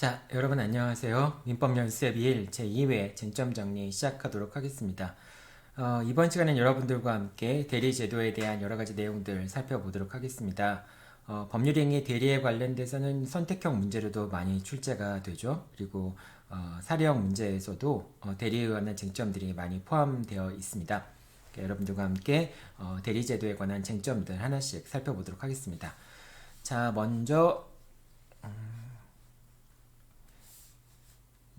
자, 여러분 안녕하세요. 민법 연습 2일 제2회 쟁점 정리 시작하도록 하겠습니다. 이번 시간엔 여러분들과 함께 대리제도에 대한 여러 가지 내용들 살펴보도록 하겠습니다. 법률행위 대리에 관련돼서는 선택형 문제로도 많이 출제가 되죠. 그리고 사례형 문제에서도 대리에 관한 쟁점들이 많이 포함되어 있습니다. 여러분들과 함께 대리제도에 관한 쟁점들 하나씩 살펴보도록 하겠습니다. 자, 먼저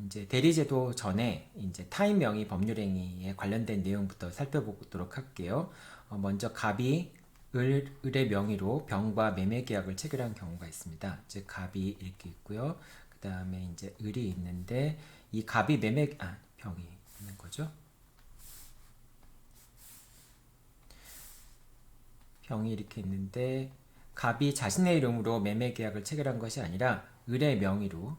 이제 대리제도 전에 이제 타인 명의 법률행위에 관련된 내용부터 살펴보도록 할게요. 먼저 갑이 을의 명의로 병과 매매 계약을 체결한 경우가 있습니다. 즉 갑이 이렇게 있고요. 그 다음에 이제 을이 있는데 이 갑이 병이 있는 거죠. 병이 이렇게 있는데 갑이 자신의 이름으로 매매 계약을 체결한 것이 아니라 을의 명의로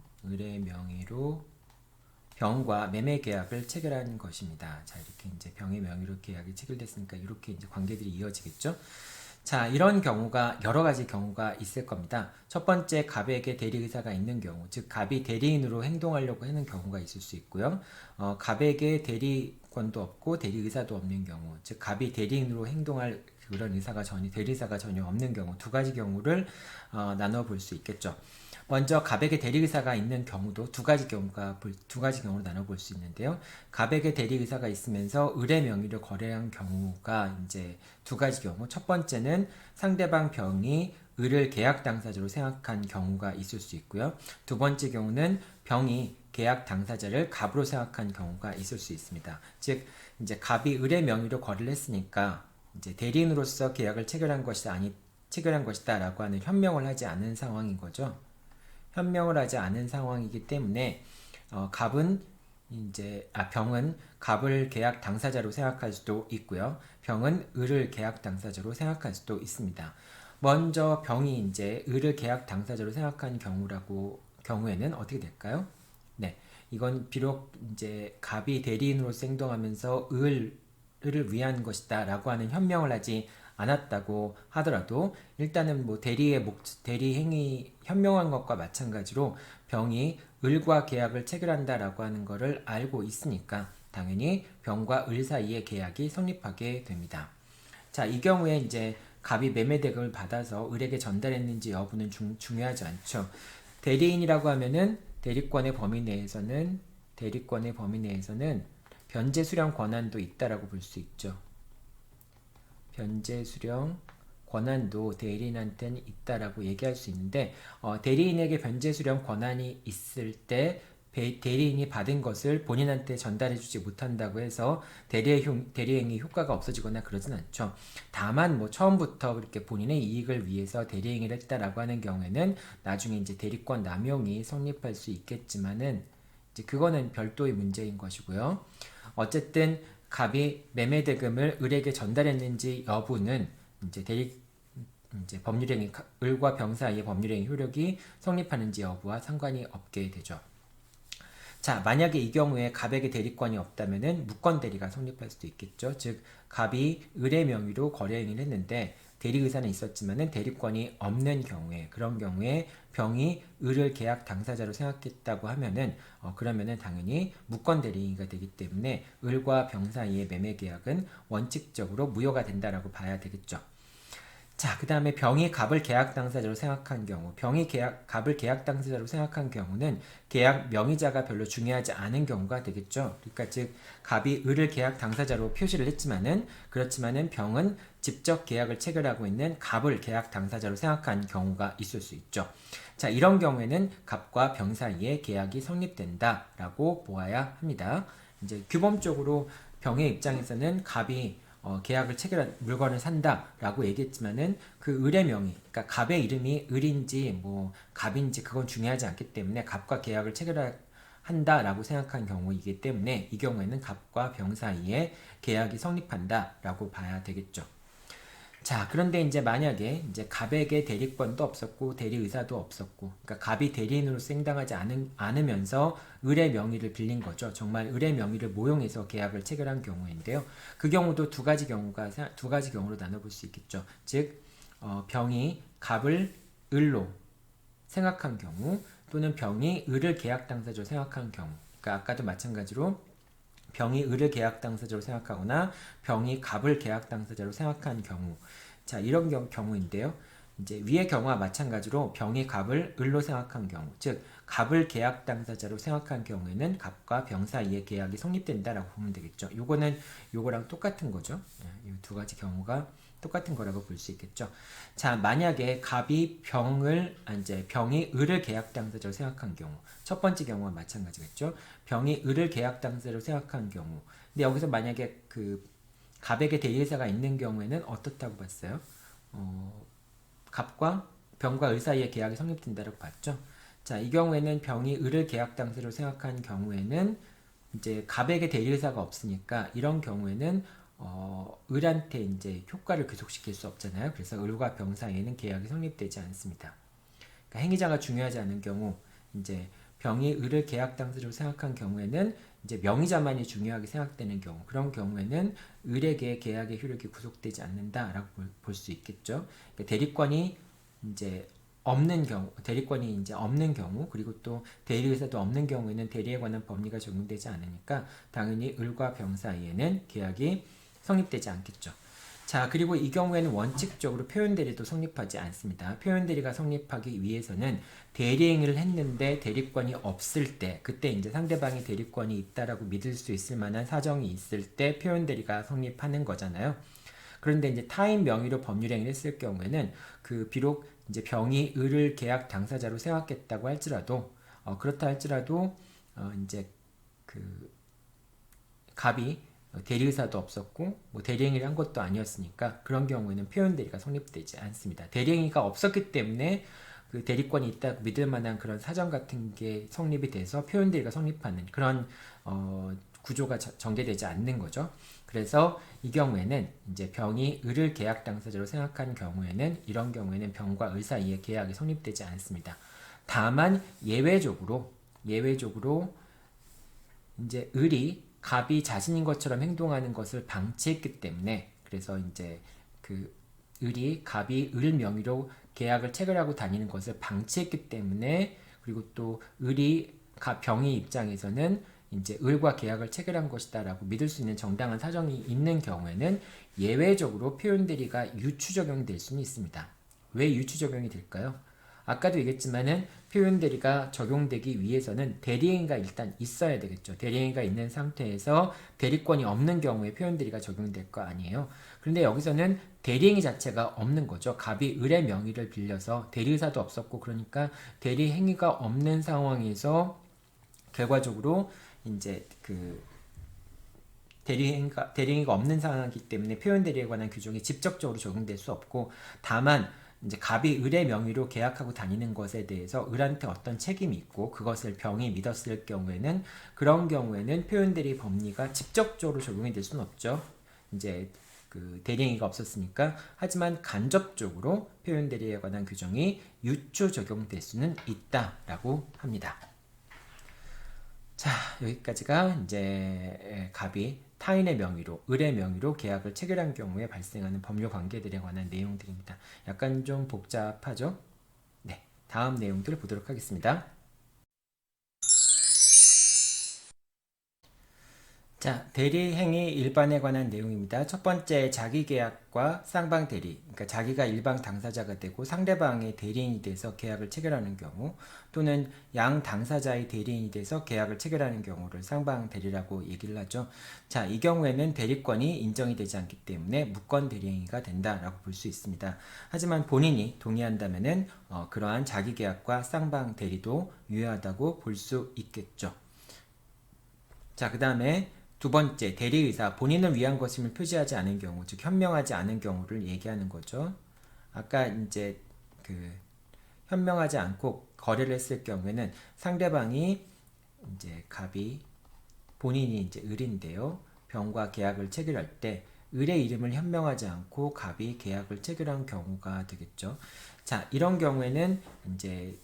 병과 매매 계약을 체결한 것입니다. 자, 이렇게 이제 병의 명의로 계약이 체결됐으니까 이렇게 이제 관계들이 이어지겠죠. 자, 이런 경우가 여러 가지 경우가 있을 겁니다. 첫 번째, 갑에게 대리 의사가 있는 경우, 즉 갑이 대리인으로 행동하려고 하는 경우가 있을 수 있고요. 갑에게 대리권도 없고 대리 의사도 없는 경우, 즉 갑이 대리인으로 행동할 그런 대리의사가 전혀 없는 경우, 두 가지 경우를 나눠 볼 수 있겠죠. 먼저 갑에게 대리의사가 있는 경우도 두 가지 경우로 나눠볼 수 있는데요. 갑에게 대리의사가 있으면서 을의 명의로 거래한 경우가 이제 두 가지 경우. 첫 번째는 상대방 병이 을을 계약 당사자로 생각한 경우가 있을 수 있고요. 두 번째 경우는 병이 계약 당사자를 갑으로 생각한 경우가 있을 수 있습니다. 즉 이제 갑이 을의 명의로 거래를 했으니까 이제 대리인으로서 계약을 체결한 것이다라고 하는 현명을 하지 않은 상황인 거죠. 현명을 하지 않은 상황이기 때문에 병은 갑을 계약 당사자로 생각할 수도 있고요. 병은 을을 계약 당사자로 생각할 수도 있습니다. 먼저 병이 이제 을을 계약 당사자로 생각한 경우에는 어떻게 될까요? 네, 이건 비록 이제 갑이 대리인으로서 행동하면서 을을 위한 것이다라고 하는 현명을 하지 않았다고 하더라도 일단은 뭐 대리 행위 현명한 것과 마찬가지로 병이 을과 계약을 체결한다라고 하는 것을 알고 있으니까 당연히 병과 을 사이의 계약이 성립하게 됩니다. 자, 이 경우에 이제 갑이 매매 대금을 받아서 을에게 전달했는지 여부는 중요하지 않죠. 대리인이라고 하면은 대리권의 범위 내에서는 변제 수령 권한도 있다라고 볼 수 있죠. 변제 수령 권한도 대리인한테는 있다라고 얘기할 수 있는데 대리인에게 변제 수령 권한이 있을 때 대리인이 받은 것을 본인한테 전달해주지 못한다고 해서 대리행위 효과가 없어지거나 그러진 않죠. 다만 뭐 처음부터 그렇게 본인의 이익을 위해서 대리행위를 했다라고 하는 경우에는 나중에 이제 대리권 남용이 성립할 수 있겠지만은 이제 그거는 별도의 문제인 것이고요. 어쨌든 갑이 매매 대금을 을에게 전달했는지 여부는 이제 법률행위 을과 병 사이의 법률행위 효력이 성립하는지 여부와 상관이 없게 되죠. 자, 만약에 이 경우에 갑에게 대리권이 없다면은 무권 대리가 성립할 수도 있겠죠. 즉 갑이 을의 명의로 거래 행위를 했는데 대리 의사는 있었지만은 대리권이 없는 경우에, 그런 경우에 병이 을을 계약 당사자로 생각했다고 하면은 그러면은 당연히 무권 대리인이 되기 때문에 을과 병 사이의 매매 계약은 원칙적으로 무효가 된다라고 봐야 되겠죠. 자, 그 다음에 병이 갑을 계약 당사자로 생각한 경우, 갑을 계약 당사자로 생각한 경우는 계약 명의자가 별로 중요하지 않은 경우가 되겠죠. 그러니까 즉 갑이 을을 계약 당사자로 표시를 했지만은 그렇지만은 병은 직접 계약을 체결하고 있는 갑을 계약 당사자로 생각한 경우가 있을 수 있죠. 자, 이런 경우에는 갑과 병 사이에 계약이 성립된다라고 보아야 합니다. 이제 규범적으로 병의 입장에서는 갑이 계약을 체결한 물건을 산다라고 얘기했지만은 그 을의 명의, 그러니까 갑의 이름이 을인지 뭐 갑인지 그건 중요하지 않기 때문에 갑과 계약을 체결한다라고 생각한 경우이기 때문에 이 경우에는 갑과 병 사이에 계약이 성립한다라고 봐야 되겠죠. 자, 그런데 이제 만약에 이제 갑에게 대리권도 없었고 대리 의사도 없었고, 그러니까 갑이 대리인으로서 행동하지 않으면서 을의 명의를 빌린 거죠. 정말 을의 명의를 모용해서 계약을 체결한 경우인데요. 그 경우도 두 가지 경우로 나눠볼 수 있겠죠. 즉 병이 갑을 을로 생각한 경우, 또는 병이 을을 계약 당사자로 생각하는 경우. 그러니까 아까도 마찬가지로 병이 을을 계약 당사자로 생각하거나 병이 갑을 계약 당사자로 생각하는 경우. 자, 이런 경우인데요. 이제 위의 경우와 마찬가지로 병이 갑을 을로 생각한 경우, 즉 갑을 계약 당사자로 생각한 경우에는 갑과 병 사이의 계약이 성립된다라고 보면 되겠죠. 요거는 요거랑 똑같은 거죠. 이 두 가지 경우가 똑같은 거라고 볼 수 있겠죠. 자, 만약에 갑이 병이 을을 계약 당사자로 생각한 경우, 첫 번째 경우와 마찬가지겠죠. 병이 을을 계약 당사자로 생각한 경우. 근데 여기서 만약에 그 갑에게 대리의사가 있는 경우에는 어떻다고 봤어요? 갑과 병과 을 사이의 계약이 성립된다고 봤죠. 자, 이 경우에는 병이 을을 계약 당사자로 생각한 경우에는 이제 갑에게 대리의사가 없으니까 이런 경우에는 을한테 이제 효과를 귀속시킬 수 없잖아요. 그래서 을과 병 사이에는 계약이 성립되지 않습니다. 그러니까 행위자가 중요하지 않은 경우, 이제 병이 을을 계약 당사자로 생각한 경우에는 이제 명의자만이 중요하게 생각되는 경우, 그런 경우에는 을에게 계약의 효력이 구속되지 않는다라고 볼 수 있겠죠. 그러니까 대리권이 이제 없는 경우, 그리고 또 대리의사도 없는 경우에는 대리에 관한 법리가 적용되지 않으니까 당연히 을과 병 사이에는 계약이 성립되지 않겠죠. 자, 그리고 이 경우에는 원칙적으로 표현대리도 성립하지 않습니다. 표현대리가 성립하기 위해서는 대리행위를 했는데 대리권이 없을 때, 그때 이제 상대방이 대리권이 있다라고 믿을 수 있을 만한 사정이 있을 때 표현대리가 성립하는 거잖아요. 그런데 이제 타인 명의로 법률행위를 했을 경우에는 비록 이제 병이 을을 계약 당사자로 생각했다고 할지라도 그렇다 할지라도 이제 갑이 대리의사도 없었고 뭐 대리행위를 한 것도 아니었으니까 그런 경우에는 표현대리가 성립되지 않습니다. 대리행위가 없었기 때문에 그 대리권이 있다고 믿을 만한 그런 사정 같은 게 성립이 돼서 표현대리가 성립하는 그런 구조가 전개되지 않는 거죠. 그래서 이 경우에는 이제 병이 을을 계약 당사자로 생각한 경우에는 이런 경우에는 병과 을 사이에 계약이 성립되지 않습니다. 다만 예외적으로 이제 을이 갑이 자신인 것처럼 행동하는 것을 방치했기 때문에, 그래서 이제 을이 갑이 을 명의로 계약을 체결하고 다니는 것을 방치했기 때문에, 그리고 또 을이 병의 입장에서는 이제 을과 계약을 체결한 것이다라고 믿을 수 있는 정당한 사정이 있는 경우에는 예외적으로 표현대리가 유추적용될 수는 있습니다. 왜 유추적용이 될까요? 아까도 얘기했지만은 표현대리가 적용되기 위해서는 대리행위가 일단 있어야 되겠죠. 대리행위가 있는 상태에서 대리권이 없는 경우에 표현대리가 적용될 거 아니에요. 그런데 여기서는 대리행위 자체가 없는 거죠. 갑이 을의 명의를 빌려서 대리의사도 없었고, 그러니까 대리행위가 없는 상황에서 결과적으로 이제 대리행위가 없는 상황이기 때문에 표현대리에 관한 규정이 직접적으로 적용될 수 없고, 다만 이제 갑이 을의 명의로 계약하고 다니는 것에 대해서 을한테 어떤 책임이 있고 그것을 병이 믿었을 경우에는, 그런 경우에는 표현대리 법리가 직접적으로 적용이 될 수는 없죠. 이제 대리행위가 없었으니까. 하지만 간접적으로 표현대리에 관한 규정이 유추 적용될 수는 있다라고 합니다. 자, 여기까지가 이제 갑이 타인의 명의로, 을의 명의로 계약을 체결한 경우에 발생하는 법률 관계들에 관한 내용들입니다. 약간 좀 복잡하죠? 네, 다음 내용들을 보도록 하겠습니다. 자, 대리행위 일반에 관한 내용입니다. 첫 번째, 자기계약과 쌍방대리. 그러니까 자기가 일방 당사자가 되고 상대방의 대리인이 돼서 계약을 체결하는 경우, 또는 양 당사자의 대리인이 돼서 계약을 체결하는 경우를 쌍방대리라고 얘기를 하죠. 자, 이 경우에는 대리권이 인정이 되지 않기 때문에 무권 대리행위가 된다라고 볼 수 있습니다. 하지만 본인이 동의한다면은 그러한 자기계약과 쌍방대리도 유효하다고 볼 수 있겠죠. 자, 그 다음에 두 번째, 대리의사, 본인을 위한 것임을 표시하지 않은 경우, 즉 현명하지 않은 경우를 얘기하는 거죠. 아까 이제 현명하지 않고 거래를 했을 경우에는 상대방이 이제 갑이, 본인이 이제 을인데요, 병과 계약을 체결할 때 을의 이름을 현명하지 않고 갑이 계약을 체결한 경우가 되겠죠. 자, 이런 경우에는 이제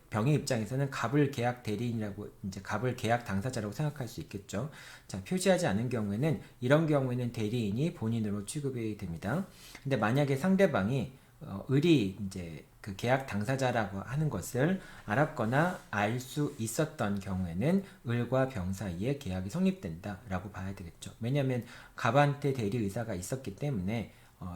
병의 입장에서는 갑을 계약 대리인이라고, 이제 갑을 계약 당사자라고 생각할 수 있겠죠. 자, 표시하지 않은 경우에는, 이런 경우에는 대리인이 본인으로 취급이 됩니다. 근데 만약에 상대방이 을이 이제 그 계약 당사자라고 하는 것을 알았거나 알 수 있었던 경우에는 을과 병 사이에 계약이 성립된다라고 봐야 되겠죠. 왜냐하면 갑한테 대리 의사가 있었기 때문에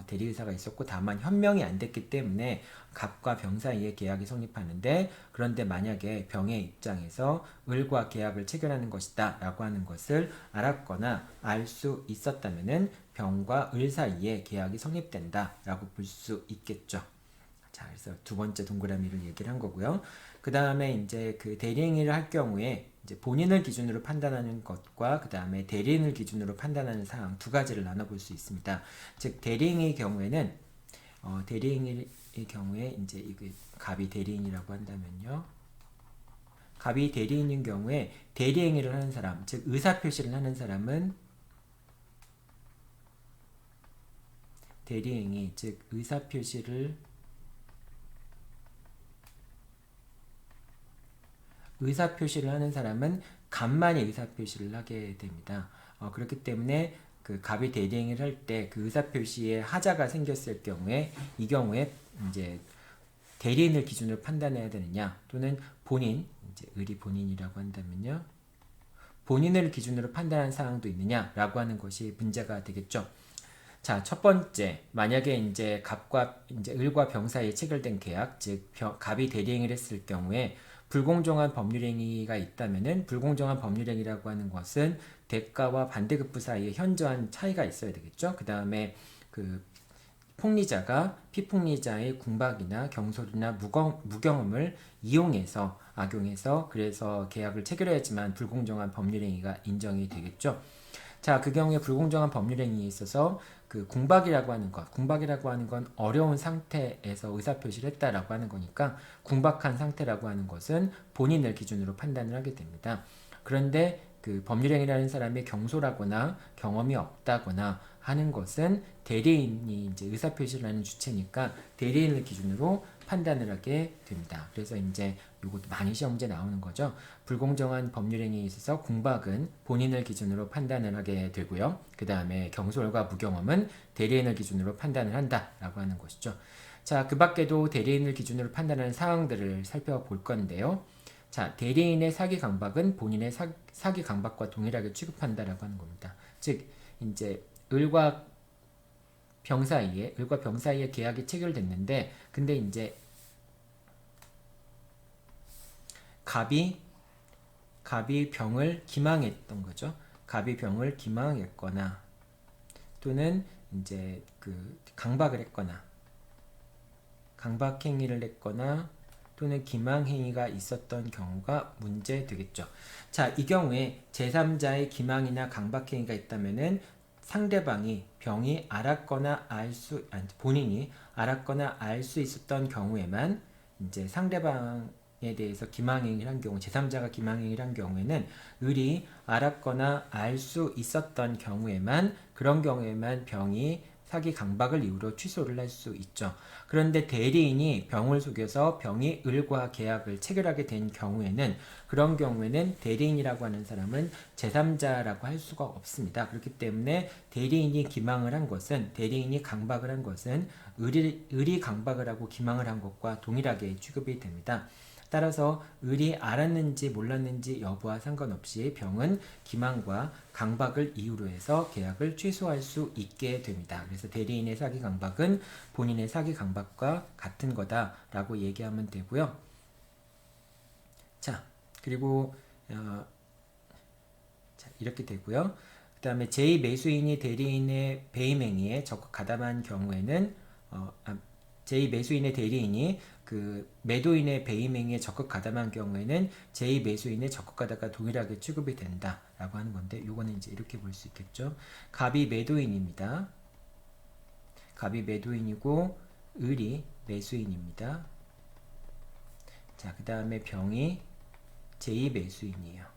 대리 의사가 있었고 다만 현명이 안 됐기 때문에 갑과 병 사이에 계약이 성립하는데, 그런데 만약에 병의 입장에서 을과 계약을 체결하는 것이다 라고 하는 것을 알았거나 알 수 있었다면은 병과 을 사이에 계약이 성립된다 라고 볼 수 있겠죠. 자, 그래서 두 번째 동그라미를 얘기를 한 거고요. 그 다음에 이제 그 대리행위를 할 경우에 이제 본인을 기준으로 판단하는 것과 그 다음에 대리인을 기준으로 판단하는 사항 두 가지를 나눠볼 수 있습니다. 즉 대리행위의 경우에는 대리행위의 경우에 이제 이게 갑이 대리인이라고 한다면요. 갑이 대리인인 경우에 대리행위를 하는 사람, 즉 의사표시를 하는 사람은 대리행위, 즉 의사표시를 하는 사람은 갑만이 의사표시를 하게 됩니다. 그렇기 때문에 그 갑이 대리행위를 할 때 그 의사표시에 하자가 생겼을 경우에 이 경우에 이제 대리인을 기준으로 판단해야 되느냐, 또는 본인, 이제 을이 본인이라고 한다면요. 본인을 기준으로 판단하는 사항도 있느냐라고 하는 것이 문제가 되겠죠. 자, 첫 번째, 만약에 이제 갑과 이제 을과 병 사이에 체결된 계약, 즉 갑이 대리행위를 했을 경우에 불공정한 법률행위가 있다면은, 불공정한 법률행위라고 하는 것은 대가와 반대급부 사이에 현저한 차이가 있어야 되겠죠. 그 다음에 그 폭리자가 피폭리자의 궁박이나 경솔이나 무경험을 이용해서 악용해서 그래서 계약을 체결해야지만 불공정한 법률행위가 인정이 되겠죠. 자, 그 경우에 불공정한 법률행위에 있어서 그 궁박이라고 하는 건 어려운 상태에서 의사표시를 했다라고 하는 거니까 궁박한 상태라고 하는 것은 본인을 기준으로 판단을 하게 됩니다. 그런데 그 법률행위라는 사람이 경솔하거나 경험이 없다거나 하는 것은 대리인이 이제 의사표시를 하는 주체니까 대리인을 기준으로 판단을 하게 됩니다. 그래서 이제 요것도 많이 시험 문제 나오는 거죠. 불공정한 법률행위에 있어서 궁박은 본인을 기준으로 판단을 하게 되고요. 그 다음에 경솔과 무경험은 대리인을 기준으로 판단을 한다라고 하는 것이죠. 자, 그 밖에도 대리인을 기준으로 판단하는 사항들을 살펴볼 건데요. 자, 대리인의 사기 강박은 본인의 사기 강박과 동일하게 취급한다라고 하는 겁니다. 즉, 이제 을과 병 사이에 계약이 체결됐는데, 근데 이제 갑이 병을 기망했던 거죠. 갑이 병을 기망했거나 또는 이제 그 강박을 했거나 강박 행위를 했거나 또는 기망 행위가 있었던 경우가 문제 되겠죠. 자, 이 경우에 제3자의 기망이나 강박 행위가 있다면은 상대방이 병이 알았거나 본인이 알았거나 알 수 있었던 경우에만 이제 상대방에 대해서 기망행위를 한 경우, 제3자가 기망행위를 한 경우에는 을이 알았거나 알 수 있었던 경우에만, 그런 경우에만 병이 사기 강박을 이유로 취소를 할 수 있죠. 그런데 대리인이 병을 속여서 병이 을과 계약을 체결하게 된 경우에는, 그런 경우에는 대리인이라고 하는 사람은 제3자라고 할 수가 없습니다. 그렇기 때문에 대리인이 강박을 한 것은 을이 강박을 하고 기망을 한 것과 동일하게 취급이 됩니다. 따라서 을이 알았는지 몰랐는지 여부와 상관없이 병은 기망과 강박을 이유로 해서 계약을 취소할 수 있게 됩니다. 그래서 대리인의 사기 강박은 본인의 사기 강박과 같은 거다라고 얘기하면 되고요. 자, 그리고 이렇게 되고요. 그 다음에 제2매수인이 대리인의 배임행위에 적극 가담한 경우에는 제2매수인의 대리인이 그 매도인의 배임행위에 적극 가담한 경우에는 제2매수인의 적극 가담과 동일하게 취급이 된다라고 하는 건데, 요거는 이제 이렇게 볼 수 있겠죠. 갑이 매도인입니다. 갑이 매도인이고 을이 매수인입니다. 자, 그 다음에 병이 제2매수인이에요.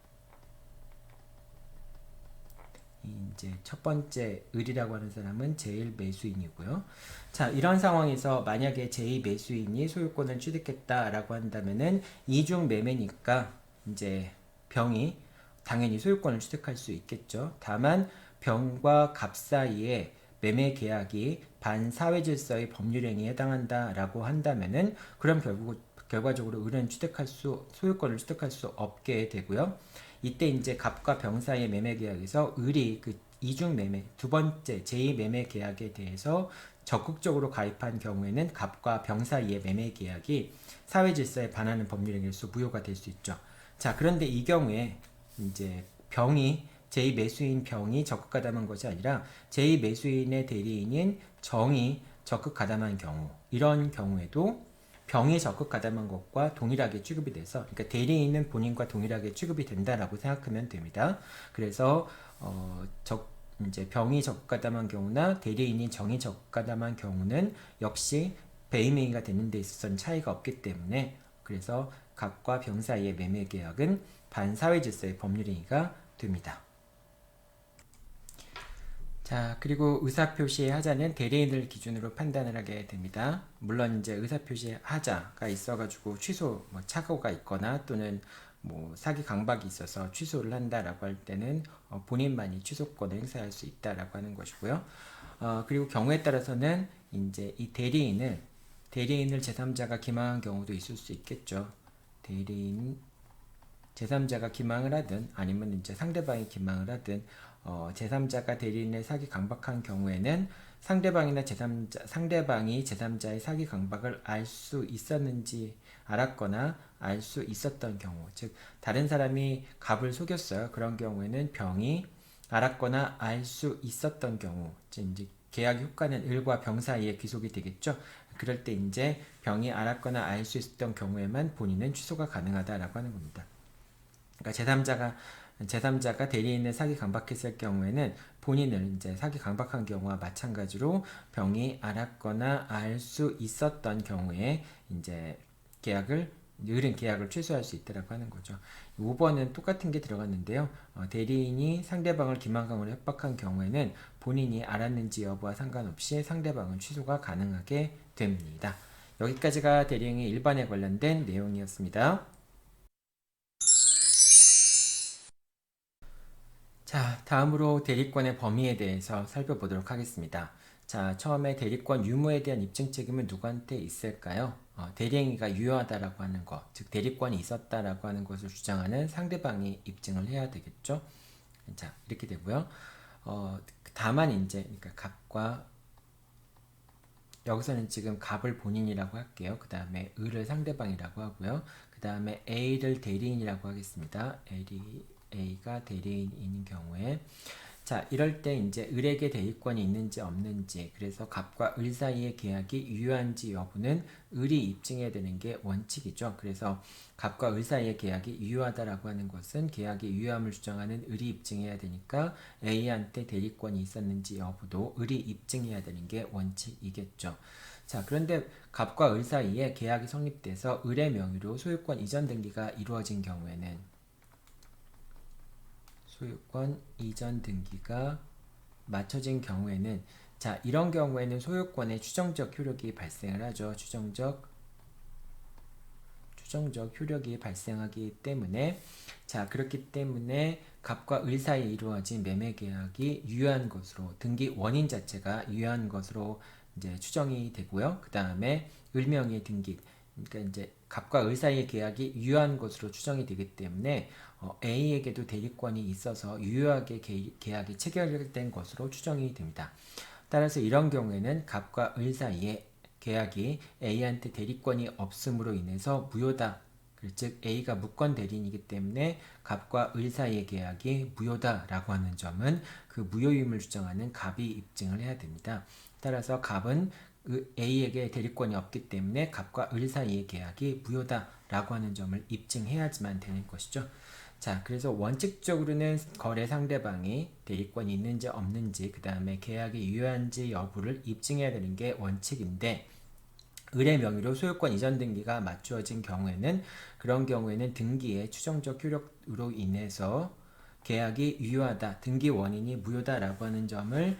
이제 첫 번째 을이라고 하는 사람은 제일 매수인이고요. 자, 이런 상황에서 만약에 제2 매수인이 소유권을 취득했다라고 한다면은 이중 매매니까 이제 병이 당연히 소유권을 취득할 수 있겠죠. 다만 병과 갑 사이에 매매 계약이 반사회질서의 법률행위에 해당한다라고 한다면은 그럼 결과적으로 을은 소유권을 취득할 수 없게 되고요. 이때 이제 갑과 병 사이의 매매 계약에서 을이 그 이중 매매, 두 번째 제2 매매 계약에 대해서 적극적으로 가입한 경우에는 갑과 병 사이의 매매 계약이 사회 질서에 반하는 법률 행위로서 무효가 될 수 있죠. 자, 그런데 이 경우에 이제 제2 매수인 병이 적극 가담한 것이 아니라 제2 매수인의 대리인인 정이 적극 가담한 경우, 이런 경우에도 병이 적극 가담한 것과 동일하게 취급이 돼서, 그러니까 대리인은 본인과 동일하게 취급이 된다라고 생각하면 됩니다. 그래서 이제 병이 적극 가담한 경우나 대리인이 정이 적극 가담한 경우는 역시 배임행위가 되는 데 있어서는 차이가 없기 때문에, 그래서 갑과 병 사이의 매매 계약은 반사회질서의 법률행위가 됩니다. 자, 그리고 의사표시의 하자는 대리인을 기준으로 판단을 하게 됩니다. 물론 이제 의사표시의 하자가 있어가지고 취소, 착오가 있거나 또는 사기 강박이 있어서 취소를 한다라고 할 때는 본인만이 취소권을 행사할 수 있다라고 하는 것이고요. 그리고 경우에 따라서는 이제 이 대리인을 제3자가 기망한 경우도 있을 수 있겠죠. 대리인 제3자가 기망을 하든 아니면 이제 상대방이 기망을 하든 제3자가 대리인의 사기 강박한 경우에는 상대방이 제3자의 사기 강박을 알 수 있었는지 알았거나 알 수 있었던 경우, 즉 다른 사람이 갑을 속였어요. 그런 경우에는 병이 알았거나 알 수 있었던 경우, 이제 계약 효과는 을과 병 사이에 귀속이 되겠죠. 그럴 때 이제 병이 알았거나 알 수 있었던 경우에만 본인은 취소가 가능하다라고 하는 겁니다. 그러니까 제3자가 대리인을 사기 강박했을 경우에는 본인을 이제 사기 강박한 경우와 마찬가지로 병이 알았거나 알 수 있었던 경우에 이제 을은 계약을 취소할 수 있다라고 하는 거죠. 5번은 똑같은 게 들어갔는데요. 대리인이 상대방을 기망강으로 협박한 경우에는 본인이 알았는지 여부와 상관없이 상대방은 취소가 가능하게 됩니다. 여기까지가 대리행위 일반에 관련된 내용이었습니다. 자, 다음으로 대리권의 범위에 대해서 살펴보도록 하겠습니다. 자, 처음에 대리권 유무에 대한 입증 책임은 누구한테 있을까요? 대리행위가 유효하다라고 하는 것, 즉 대리권이 있었다라고 하는 것을 주장하는 상대방이 입증을 해야 되겠죠. 자, 이렇게 되고요. 다만 이제 그러니까 갑과, 여기서는 지금 갑을 본인이라고 할게요. 그 다음에 을을 상대방이라고 하고요. 그 다음에 A를 대리인이라고 하겠습니다. A가 대리인인 경우에, 자, 이럴 때 이제 을에게 대리권이 있는지 없는지, 그래서 갑과 을 사이의 계약이 유효한지 여부는 을이 입증해야 되는 게 원칙이죠. 그래서 갑과 을 사이의 계약이 유효하다라고 하는 것은 계약이 유효함을 주장하는 을이 입증해야 되니까 A한테 대리권이 있었는지 여부도 을이 입증해야 되는 게 원칙이겠죠. 자, 그런데 갑과 을 사이에 계약이 성립돼서 을의 명의로 소유권 이전 등기가 이루어진 경우에는, 소유권 이전 등기가 맞춰진 경우에는, 자, 이런 경우에는 소유권의 추정적 효력이 발생을 하죠. 추정적 효력이 발생하기 때문에, 자, 그렇기 때문에 갑과 을 사이에 이루어진 매매 계약이 유효한 것으로, 등기 원인 자체가 유효한 것으로 이제 추정이 되고요. 그 다음에 을명의 등기, 그러니까 이제 갑과 을 사이의 계약이 유효한 것으로 추정이 되기 때문에 A에게도 대리권이 있어서 유효하게 계약이 체결된 것으로 추정이 됩니다. 따라서 이런 경우에는 갑과 을 사이에 계약이 A한테 대리권이 없음으로 인해서 무효다. 즉 A가 무권 대리인이기 때문에 갑과 을 사이의 계약이 무효다라고 하는 점은 그 무효임을 주장하는 갑이 입증을 해야 됩니다. 따라서 갑은 A에게 대리권이 없기 때문에 갑과 을 사이의 계약이 무효다라고 하는 점을 입증해야지만 되는 것이죠. 자, 그래서 원칙적으로는 거래 상대방이 대리권이 있는지 없는지, 그 다음에 계약이 유효한지 여부를 입증해야 되는 게 원칙인데, 을의 명의로 소유권 이전 등기가 맞추어진 경우에는, 그런 경우에는 등기의 추정적 효력으로 인해서 계약이 유효하다, 등기 원인이 무효다라고 하는 점을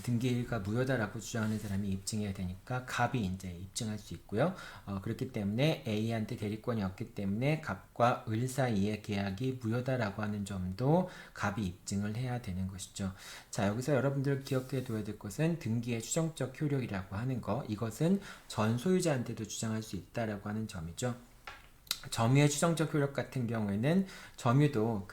등기가 무효다라고 주장하는 사람이 입증해야 되니까 갑이 이제 입증할 수 있고요. 그렇기 때문에 A한테 대리권이 없기 때문에 갑과 을 사이의 계약이 무효다라고 하는 점도 갑이 입증을 해야 되는 것이죠. 자, 여기서 여러분들 기억해 둬야 될 것은 등기의 추정적 효력이라고 하는 거, 이것은 전 소유자한테도 주장할 수 있다라고 하는 점이죠. 점유의 추정적 효력 같은 경우에는 점유도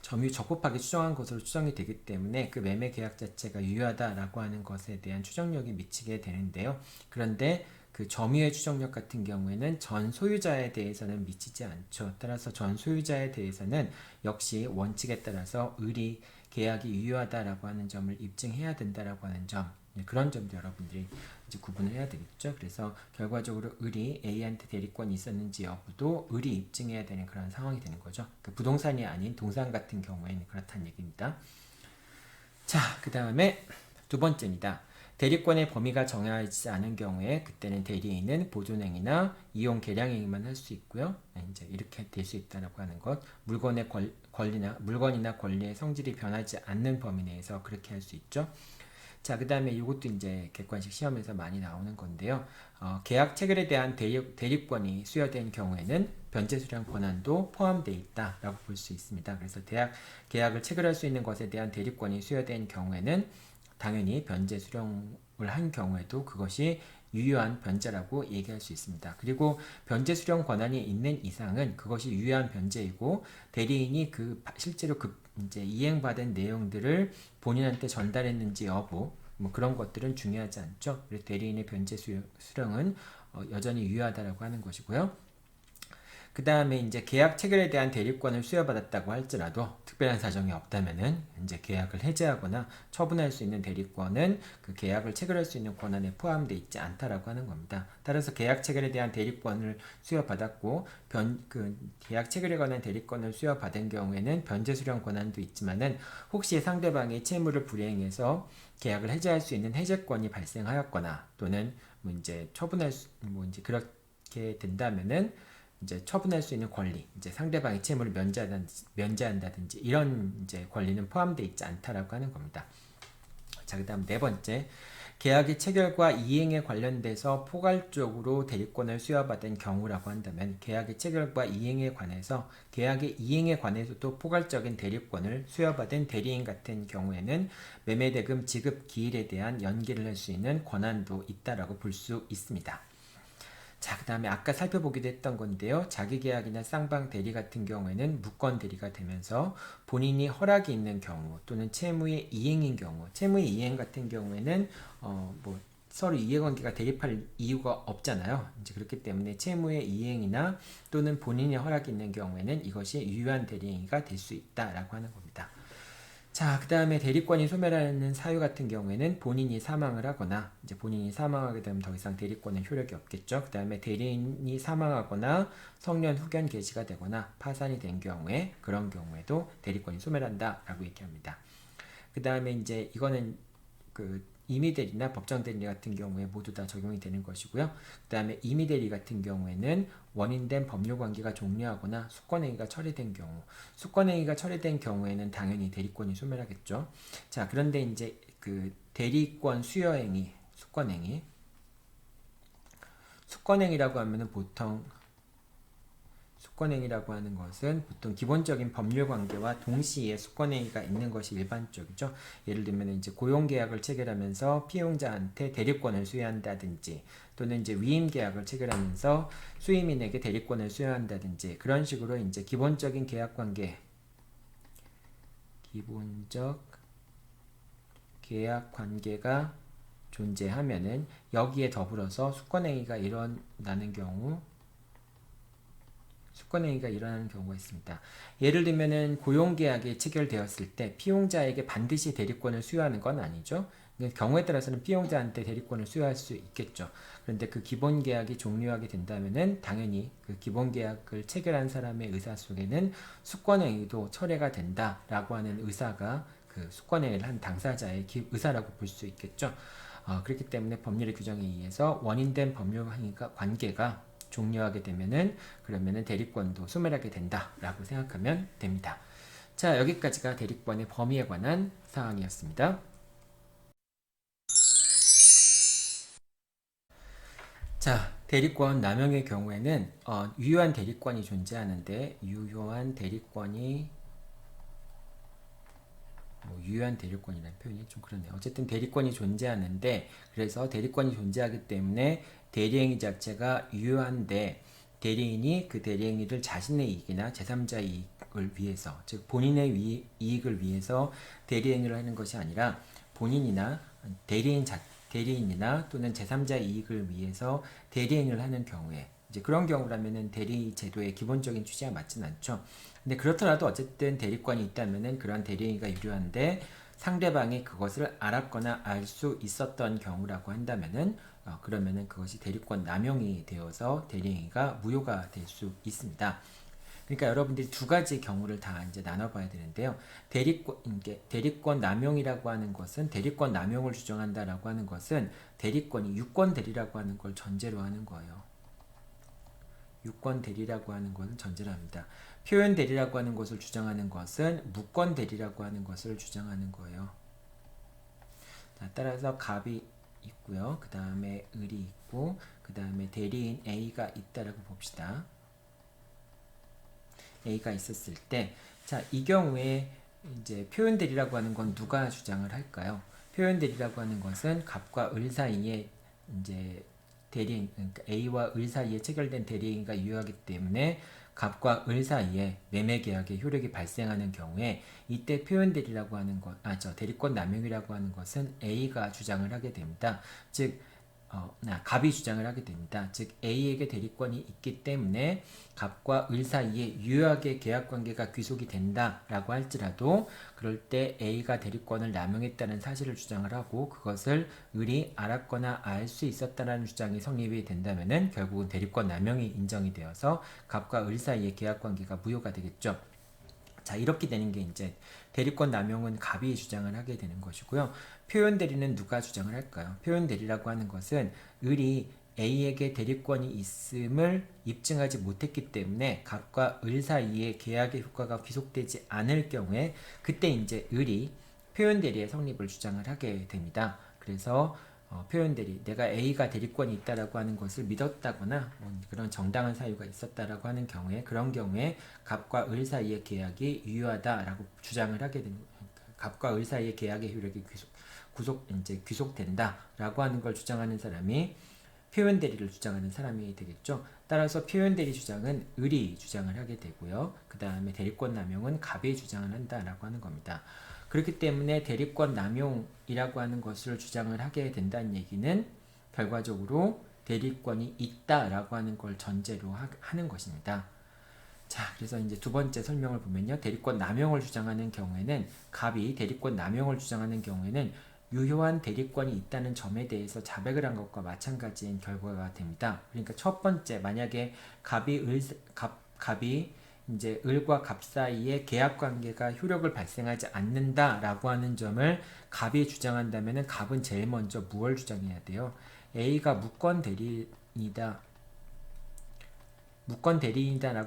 점유 적법하게 추정한 것으로 추정이 되기 때문에 그 매매 계약 자체가 유효하다라고 하는 것에 대한 추정력이 미치게 되는데요. 그런데 그 점유의 추정력 같은 경우에는 전 소유자에 대해서는 미치지 않죠. 따라서 전 소유자에 대해서는 역시 원칙에 따라서 을이 계약이 유효하다라고 하는 점을 입증해야 된다라고 하는 점, 그런 점도 여러분들이 이제 구분을 해야 되겠죠. 그래서 결과적으로 을이 A한테 대리권이 있었는지 여부도 을이 입증해야 되는 그런 상황이 되는 거죠. 그 부동산이 아닌 동산 같은 경우에는 그렇다는 얘기입니다. 자, 그 다음에 두 번째입니다. 대리권의 범위가 정해지지 않은 경우에 그때는 대리인은 보존행위나 이용 계량행위만 할 수 있고요. 이제 이렇게 될 수 있다라고 하는 것, 물건이나 권리의 성질이 변하지 않는 범위 내에서 그렇게 할 수 있죠. 자, 그 다음에 이것도 이제 객관식 시험에서 많이 나오는 건데요. 계약 체결에 대한 대리권이 수여된 경우에는 변제 수령 권한도 포함되어 있다라고 볼 수 있습니다. 그래서 계약을 체결할 수 있는 것에 대한 대리권이 수여된 경우에는 당연히 변제 수령을 한 경우에도 그것이 유효한 변제라고 얘기할 수 있습니다. 그리고 변제 수령 권한이 있는 이상은 그것이 유효한 변제이고 대리인이 실제로 이제 이행받은 내용들을 본인한테 전달했는지 여부, 뭐 그런 것들은 중요하지 않죠. 그래서 대리인의 변제 수령은 여전히 유효하다라고 하는 것이고요. 그 다음에 이제 계약 체결에 대한 대리권을 수여받았다고 할지라도 특별한 사정이 없다면은 이제 계약을 해지하거나 처분할 수 있는 대리권은 그 계약을 체결할 수 있는 권한에 포함되어 있지 않다라고 하는 겁니다. 따라서 계약 체결에 대한 대리권을 수여받았고 계약 체결에 관한 대리권을 수여받은 경우에는 변제 수령 권한도 있지만은 혹시 상대방이 채무를 불이행해서 계약을 해지할 수 있는 해제권이 발생하였거나 또는 이제 그렇게 된다면은 이제 처분할 수 있는 권리, 이제 상대방의 채무를 면제한다든지 이런 이제 권리는 포함되어 있지 않다라고 하는 겁니다. 자, 그다음 네 번째, 계약의 체결과 이행에 관련돼서 포괄적으로 대리권을 수여받은 경우라고 한다면 계약의 체결과 이행에 관해서 계약의 이행에 관해서도 포괄적인 대리권을 수여받은 대리인 같은 경우에는 매매대금 지급 기일에 대한 연기를 할 수 있는 권한도 있다라고 볼 수 있습니다. 자, 그 다음에 아까 살펴보기도 했던 건데요. 자기계약이나 쌍방 대리 같은 경우에는 무권 대리가 되면서 본인이 허락이 있는 경우 또는 채무의 이행인 경우, 채무의 이행 같은 경우에는 서로 이해관계가 대립할 이유가 없잖아요. 이제 그렇기 때문에 채무의 이행이나 또는 본인의 허락이 있는 경우에는 이것이 유효한 대리행위가 될 수 있다라고 하는 겁니다. 자, 그 다음에 대리권이 소멸하는 사유 같은 경우에는 본인이 사망을 하거나, 이제 본인이 사망하게 되면 더 이상 대리권은 효력이 없겠죠. 그 다음에 대리인이 사망하거나 성년 후견 개시가 되거나 파산이 된 경우에, 그런 경우에도 대리권이 소멸한다라고 얘기합니다. 그 다음에 이제 이거는 임의대리나 법정대리 같은 경우에 모두 다 적용이 되는 것이고요. 그 다음에 임의대리 같은 경우에는 원인된 법률관계가 종료하거나 수권행위가 처리된 경우, 수권행위가 처리된 경우에는 당연히 대리권이 소멸하겠죠. 자, 그런데 이제 대리권 수여행위, 수권행위라고 하면은 수권행위라고 하는 것은 보통 기본적인 법률관계와 동시에 수권행위가 있는 것이 일반적이죠. 예를 들면 이제 고용계약을 체결하면서 피용자한테 대리권을 수여한다든지 또는 이제 위임계약을 체결하면서 수임인에게 대리권을 수여한다든지 그런 식으로 이제 기본적 계약 관계가 존재하면은 여기에 더불어서 수권행위가 일어나는 경우가 있습니다. 예를 들면은 고용계약이 체결되었을 때 피용자에게 반드시 대리권을 수여하는 건 아니죠. 경우에 따라서는 피용자한테 대리권을 수여할 수 있겠죠. 그런데 그 기본계약이 종료하게 된다면은 당연히 그 기본계약을 체결한 사람의 의사 속에는 수권행위도 철회가 된다라고 하는 의사가 그 수권행위를 한 당사자의 의사라고 볼 수 있겠죠. 그렇기 때문에 법률의 규정에 의해서 원인된 법률 관계가 종료하게 되면은 그러면은 대리권도 소멸하게 된다라고 생각하면 됩니다. 자, 여기까지가 대리권의 범위에 관한 사항이었습니다. 자, 대리권 남용의 경우에는 유효한 대리권이 존재하는데 유효한 대리권이 유효한 대리권이라는 표현이 좀 그렇네요. 어쨌든 대리권이 존재하는데 그래서 대리권이 존재하기 때문에 대리행위 자체가 유효한데 대리인이 그 대리행위를 자신의 이익이나 제3자 이익을 위해서 즉 본인의 이익을 위해서 대리행위를 하는 것이 아니라 본인이나 대리인이나 또는 제3자 이익을 위해서 대리행위를 하는 경우에 이제 그런 경우라면은 대리 제도의 기본적인 취지와 맞진 않죠. 근데 그렇더라도 어쨌든 대리권이 있다면은 그런 대리행위가 유효한데 상대방이 그것을 알았거나 알 수 있었던 경우라고 한다면은 그러면은 그것이 대리권 남용이 되어서 대리행위가 무효가 될 수 있습니다. 그러니까 여러분들이 두 가지 경우를 다 이제 나눠봐야 되는데요. 대리권 남용이라고 하는 것은 대리권 남용을 주장한다라고 하는 것은 대리권이 유권 대리라고 하는 걸 전제로 하는 거예요. 유권 대리라고 하는 것은 전제로 합니다. 표현 대리라고 하는 것을 주장하는 것은 무권 대리라고 하는 것을 주장하는 거예요. 자, 따라서 갑이 있고요. 그 다음에 을이 있고 그 다음에 대리인 A가 있다라고 봅시다. A가 있었을 때, 자, 이 경우에 이제 표현 대리라고 하는 건 누가 주장을 할까요? 표현 대리라고 하는 것은 갑과 을 사이에 이제 대리인, 그러니까 A와 을 사이에 체결된 대리인가 유효하기 때문에 갑과 을 사이에 매매 계약의 효력이 발생하는 경우에 이때 표현 대리라고 하는 것, 대리권 남용이라고 하는 것은 A가 주장을 하게 됩니다. 즉 갑이 주장을 하게 됩니다. 즉 A에게 대리권이 있기 때문에 갑과 을 사이에 유효하게 계약관계가 귀속이 된다라고 할지라도 그럴 때 A가 대리권을 남용했다는 사실을 주장을 하고 그것을 을이 알았거나 알 수 있었다는 주장이 성립이 된다면은 결국은 대리권 남용이 인정이 되어서 갑과 을 사이의 계약관계가 무효가 되겠죠. 자, 이렇게 되는 게 이제 대리권 남용은 갑이 주장을 하게 되는 것이고요. 표현 대리는 누가 주장을 할까요? 표현 대리라고 하는 것은 을이 A에게 대리권이 있음을 입증하지 못했기 때문에 갑과 을 사이에 계약의 효과가 귀속되지 않을 경우에 그때 이제 을이 표현 대리의 성립을 주장을 하게 됩니다. 그래서 표현 대리, 내가 A가 대리권이 있다라고 하는 것을 믿었다거나 그런 정당한 사유가 있었다라고 하는 경우에 그런 경우에 갑과 을 사이의 계약이 유효하다라고 주장을 하게 됩니다. 갑과 을 사이의 계약의 효력이 귀속된다라고 하는 걸 주장하는 사람이 표현 대리를 주장하는 사람이 되겠죠. 따라서 표현 대리 주장은 을이 주장을 하게 되고요. 그 다음에 대리권 남용은 갑이 주장을 한다라고 하는 겁니다. 그렇기 때문에 대리권 남용이라고 하는 것을 주장을 하게 된다는 얘기는 결과적으로 대리권이 있다라고 하는 걸 전제로 하는 것입니다. 자, 그래서 이제 두 번째 설명을 보면요. 대리권 남용을 주장하는 경우에는 갑이 대리권 남용을 주장하는 경우에는 유효한 대리권이 있다는 점에 대해서 자백을 한 것과 마찬가지인 결과가 됩니다. 그러니까 첫 번째 만약에 갑이 이제 을과 갑 사이에 계약 관계가 효력을 발생하지 않는다라고 하는 점을 갑이 주장한다면은 갑은 제일 먼저 무엇을 주장해야 돼요? A가 무권 대리인이다라고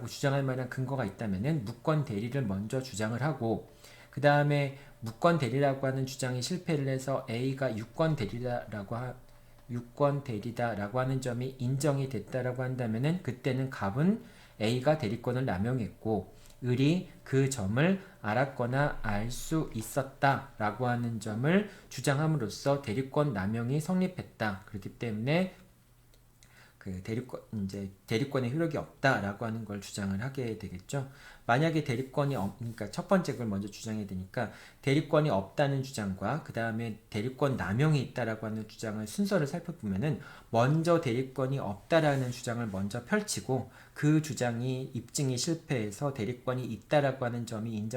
주장할 만한 근거가 있다면은 무권 대리를 먼저 주장을 하고 그 다음에 무권 대리라고 하는 주장이 실패를 해서 A가 유권 대리다라고 하는 점이 인정이 됐다라고 한다면은 그때는 갑은 A가 대리권을 남용했고 을이 그 점을 알았거나 알 수 있었다라고 하는 점을 주장함으로써 대리권 남용이 성립했다. 그렇기 때문에 그 대리권의 효력이 없다라고 하는 걸 주장을 하게 되겠죠. 만약에 그러니까 첫 번째 걸 먼저 주장해야 되니까 대리권이 없다는 주장과 그 다음에 대리권 남용이 있다라고 하는 주장을 순서를 살펴보면은 먼저 대리권이 없다라는 주장을 먼저 펼치고 그 주장이 입증이 실패해서 대리권이 있다라고 하는 점이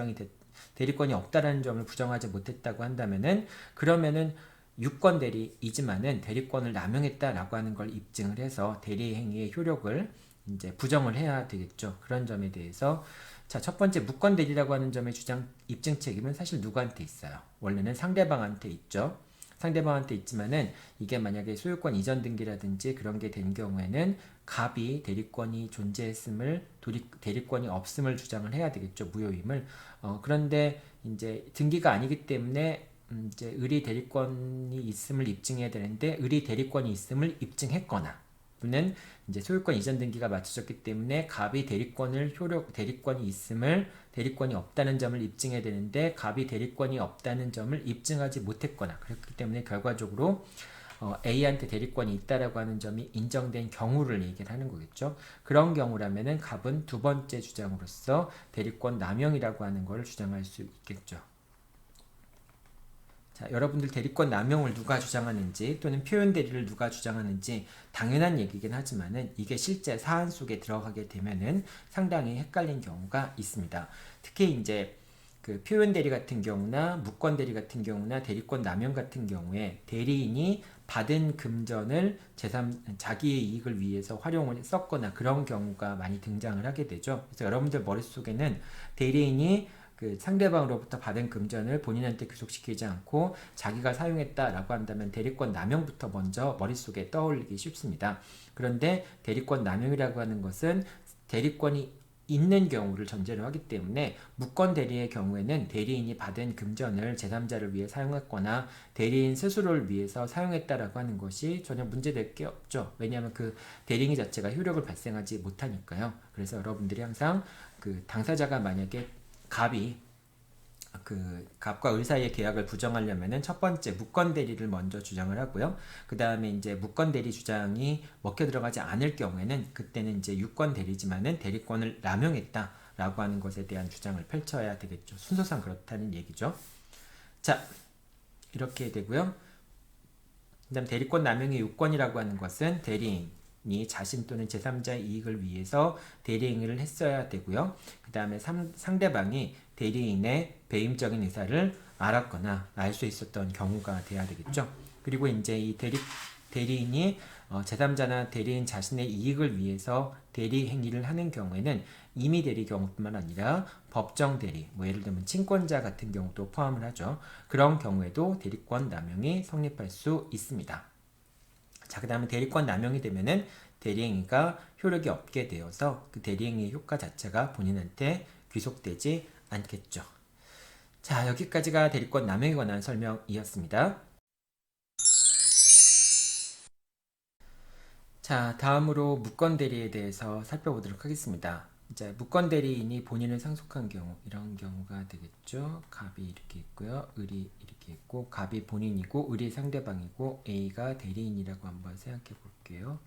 대리권이 없다라는 점을 부정하지 못했다고 한다면은 그러면은 유권 대리이지만은 대리권을 남용했다라고 하는 걸 입증을 해서 대리 행위의 효력을 이제 부정을 해야 되겠죠. 그런 점에 대해서 자, 첫 번째 무권 대리라고 하는 점의 입증 책임은 사실 누구한테 있어요? 원래는 상대방한테 있죠. 상대방한테 있지만은 이게 만약에 소유권 이전 등기라든지 그런 게 된 경우에는 갑이 대리권이 존재했음을 대리권이 없음을 주장을 해야 되겠죠. 무효임을. 그런데 이제 등기가 아니기 때문에 이제 을이 대리권이 있음을 입증해야 되는데 을이 대리권이 있음을 입증했거나 부분은 이제 소유권 이전 등기가 맞춰졌기 때문에 갑이 대리권이 있음을 대리권이 없다는 점을 입증해야 되는데 갑이 대리권이 없다는 점을 입증하지 못했거나 그렇기 때문에 결과적으로 A한테 대리권이 있다라고 하는 점이 인정된 경우를 얘기를 하는 거겠죠. 그런 경우라면은 갑은 두 번째 주장으로서 대리권 남용이라고 하는 것을 주장할 수 있겠죠. 자, 여러분들 대리권 남용을 누가 주장하는지 또는 표현 대리를 누가 주장하는지 당연한 얘기긴 하지만은 이게 실제 사안 속에 들어가게 되면은 상당히 헷갈린 경우가 있습니다. 특히 이제 그 표현 대리 같은 경우나 무권 대리 같은 경우나 대리권 남용 같은 경우에 대리인이 받은 금전을 자기의 이익을 위해서 활용을 썼거나 그런 경우가 많이 등장을 하게 되죠. 그래서 여러분들 머릿속에는 대리인이 그 상대방으로부터 받은 금전을 본인한테 귀속시키지 않고 자기가 사용했다라고 한다면 대리권 남용부터 먼저 머릿속에 떠올리기 쉽습니다. 그런데 대리권 남용이라고 하는 것은 대리권이 있는 경우를 전제로 하기 때문에 무권 대리의 경우에는 대리인이 받은 금전을 제3자를 위해 사용했거나 대리인 스스로를 위해서 사용했다라고 하는 것이 전혀 문제될 게 없죠. 왜냐하면 그 대리인 자체가 효력을 발생하지 못하니까요. 그래서 여러분들이 항상 그 당사자가 만약에 갑과 을 사이의 계약을 부정하려면은 첫 번째 무권 대리를 먼저 주장을 하고요. 그 다음에 이제 무권 대리 주장이 먹혀 들어가지 않을 경우에는 그때는 이제 유권 대리지만은 대리권을 남용했다라고 하는 것에 대한 주장을 펼쳐야 되겠죠. 순서상 그렇다는 얘기죠. 자, 이렇게 되고요. 그다음 대리권 남용의 요건이라고 하는 것은 대리인이 자신 또는 제3자의 이익을 위해서 대리행위를 했어야 되고요. 그 다음에 상대방이 대리인의 배임적인 의사를 알았거나 알 수 있었던 경우가 돼야 되겠죠. 그리고 이제 이 대리인이 제3자나 대리인 자신의 이익을 위해서 대리 행위를 하는 경우에는 임의 대리 경우뿐만 아니라 법정 대리, 뭐 예를 들면 친권자 같은 경우도 포함을 하죠. 그런 경우에도 대리권 남용이 성립할 수 있습니다. 자, 그 다음에 대리권 남용이 되면은 대리행위가 효력이 없게 되어서 그 대리행위의 효과 자체가 본인한테 귀속되지 않겠죠. 자, 여기까지가 대리권 남용에 관한 설명이었습니다. 자, 다음으로 무권 대리에 대해서 살펴보도록 하겠습니다. 이제 무권 대리인이 본인을 상속한 경우, 이런 경우가 되겠죠. 갑이 이렇게 있고요. 을이 이렇게 있고, 갑이 본인이고, 을이 상대방이고, A가 대리인이라고 한번 생각해 볼게요.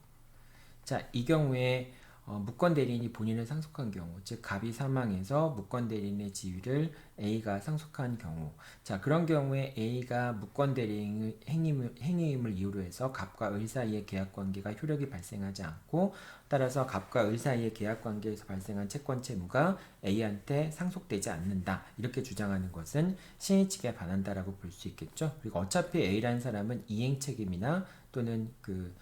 자, 이 경우에 무권 대리인이 본인을 상속한 경우, 즉 갑이 사망해서 무권 대리인의 지위를 A가 상속한 경우, 자 그런 경우에 A가 무권 대리인의 행위임을 이유로 해서 갑과 을 사이의 계약 관계가 효력이 발생하지 않고, 따라서 갑과 을 사이의 계약 관계에서 발생한 채권 채무가 A한테 상속되지 않는다, 이렇게 주장하는 것은 신의 측에 반한다라고 볼 수 있겠죠. 그리고 어차피 A라는 사람은 이행 책임이나 또는 그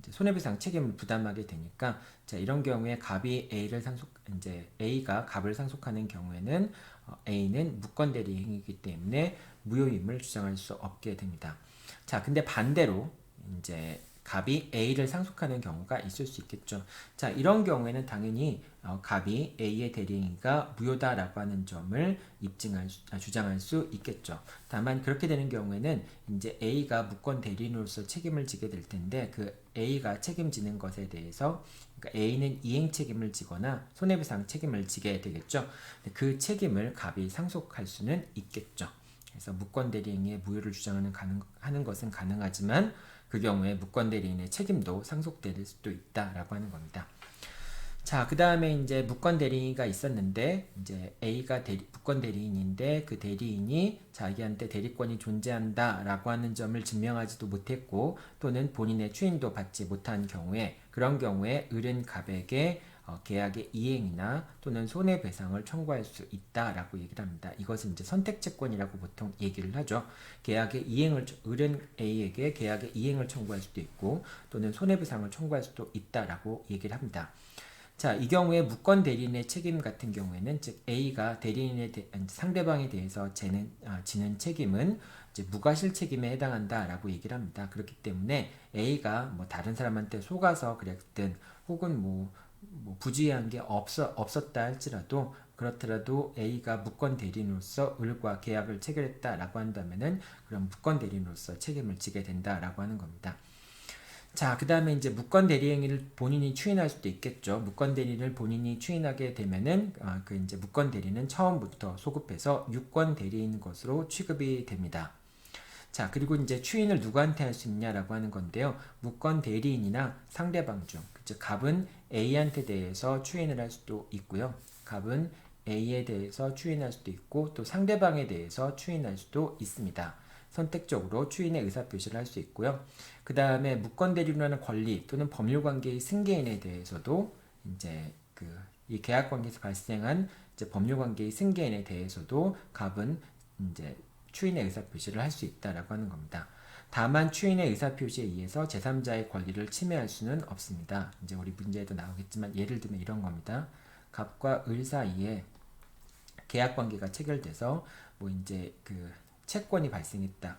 손해배상 책임을 부담하게 되니까, 자 이런 경우에 갑이 A가 갑을 상속하는 경우에는 A는 무권 대리 행위이기 때문에 무효임을 주장할 수 없게 됩니다. 자, 근데 반대로 이제 갑이 A를 상속하는 경우가 있을 수 있겠죠. 자, 이런 경우에는 당연히 갑이 A의 대리행위가 무효다라고 하는 점을 주장할 수 있겠죠. 다만 그렇게 되는 경우에는 이제 A가 무권 대리인으로서 책임을 지게 될 텐데, 그 A가 책임지는 것에 대해서 그러니까 A는 이행 책임을 지거나 손해배상 책임을 지게 되겠죠. 그 책임을 갑이 상속할 수는 있겠죠. 그래서 무권 대리행위의 무효를 하는 것은 가능하지만 그 경우에 무권 대리인의 책임도 상속될 수도 있다라고 하는 겁니다. 자, 그 다음에 이제 무권 대리인이 있었는데, 이제 A가 무권 대리인인데 그 대리인이 자기한테 대리권이 존재한다라고 하는 점을 증명하지도 못했고, 또는 본인의 추인도 받지 못한 경우에, 그런 경우에 을은 갑에게 계약의 이행이나 또는 손해배상을 청구할 수 있다라고 얘기를 합니다. 이것은 이제 선택채권이라고 보통 얘기를 하죠. 을은 A에게 계약의 이행을 청구할 수도 있고, 또는 손해배상을 청구할 수도 있다라고 얘기를 합니다. 자, 이 무권 대리인의 책임 같은 경우에는, 즉 A가 상대방에 대해서 지는 책임은 이제 무과실 책임에 해당한다라고 얘기를 합니다. 그렇기 때문에 A가 뭐 다른 사람한테 속아서 그랬든, 혹은 뭐 부주의한 게 없었다 할지라도, 그렇더라도 A가 무권 대리인으로서 을과 계약을 체결했다라고 한다면은 그럼 무권 대리인으로서 책임을 지게 된다라고 하는 겁니다. 자, 그 다음에 이제 무권 대리행위를 본인이 추인할 수도 있겠죠. 무권 대리를 본인이 추인하게 되면은 그 이제 무권 대리는 처음부터 소급해서 유권 대리인 것으로 취급이 됩니다. 자, 그리고 이제 추인을 누구한테 할 수 있냐라고 하는 건데요. 무권 대리인이나 상대방 중, 즉 갑은 A한테 대해서 추인을 할 수도 있고요. 갑은 A에 대해서 추인할 수도 있고 또 상대방에 대해서 추인할 수도 있습니다. 선택적으로 추인의 의사표시를 할 수 있고요. 그 다음에 무권 대리로 하는 권리 또는 법률관계의 승계인에 대해서도 이제 이 계약관계에서 발생한 이제 법률관계의 승계인에 대해서도 갑은 이제 추인의 의사표시를 할 수 있다라고 하는 겁니다. 다만 추인의 의사표시에 의해서 제3자의 권리를 침해할 수는 없습니다. 이제 우리 문제에도 나오겠지만 예를 들면 이런 겁니다. 갑과 을 사이에 계약관계가 체결돼서 뭐 이제 채권이 발생했다.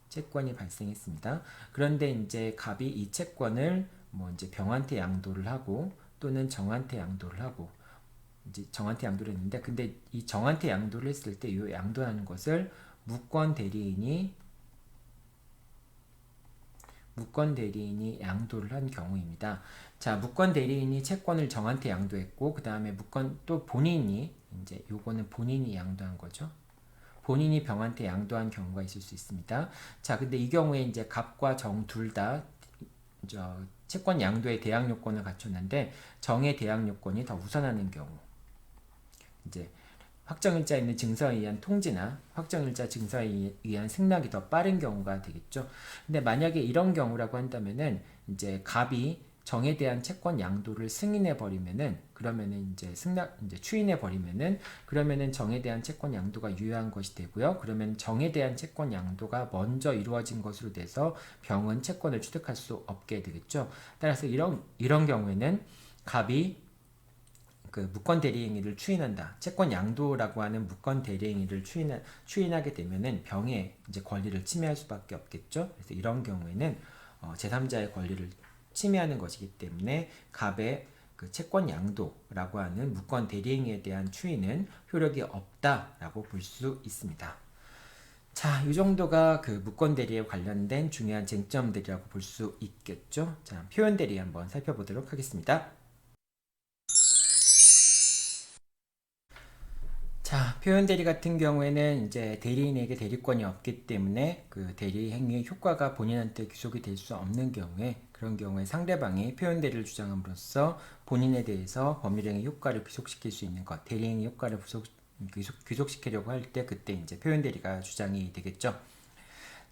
채권이 발생했습니다. 그런데 이제 갑이 이 채권을 뭐 이제 병한테 양도를 하고 또는 정한테 양도를 하고 이제 정한테 양도를 했는데 근데 이 정한테 양도를 했을 때 이 양도하는 것을 무권 대리인이 양도를 한 경우입니다. 자, 무권 대리인이 채권을 정한테 양도했고 그 다음에 무권 또 본인이 이제 요거는 본인이 양도한 거죠. 본인이 병한테 양도한 경우가 있을 수 있습니다. 자, 근데 이 경우에 이제 갑과 정 둘 다 채권 양도의 대항 요건을 갖췄는데 정의 대항 요건이 더 우선하는 경우. 이제 확정일자에 있는 증서에 의한 통지나 확정일자 증서에 의한 승낙이 더 빠른 경우가 되겠죠. 근데 만약에 이런 경우라고 한다면은 이제 갑이 정에 대한 채권 양도를 승인해 버리면은 그러면은 이제 추인해 버리면은 그러면은 정에 대한 채권 양도가 유효한 것이 되고요. 그러면 정에 대한 채권 양도가 먼저 이루어진 것으로 돼서 병은 채권을 취득할 수 없게 되겠죠. 따라서 이런 경우에는 갑이 무권 대리행위를 추인한다. 채권 양도라고 하는 무권 대리행위를 추인하게 되면은 병의 이제 권리를 침해할 수밖에 없겠죠. 그래서 이런 경우에는 제3자의 권리를 침해하는 것이기 때문에 갑의 채권 양도라고 하는 무권 대리행위에 대한 추인은 효력이 없다라고 볼 수 있습니다. 자, 이 정도가 무권 대리에 관련된 중요한 쟁점들이라고 볼 수 있겠죠. 자, 표현 대리 한번 살펴보도록 하겠습니다. 자, 표현 대리 같은 경우에는 이제 대리인에게 대리권이 없기 때문에 대리 행위의 효과가 본인한테 귀속이 될 수 없는 경우에 그런 경우에 상대방이 표현 대리를 주장함으로써 본인에 대해서 법률행위 효과를 귀속시킬 수 있는 것, 대리행위 효과를 귀속시키려고 할 때 그때 이제 표현 대리가 주장이 되겠죠.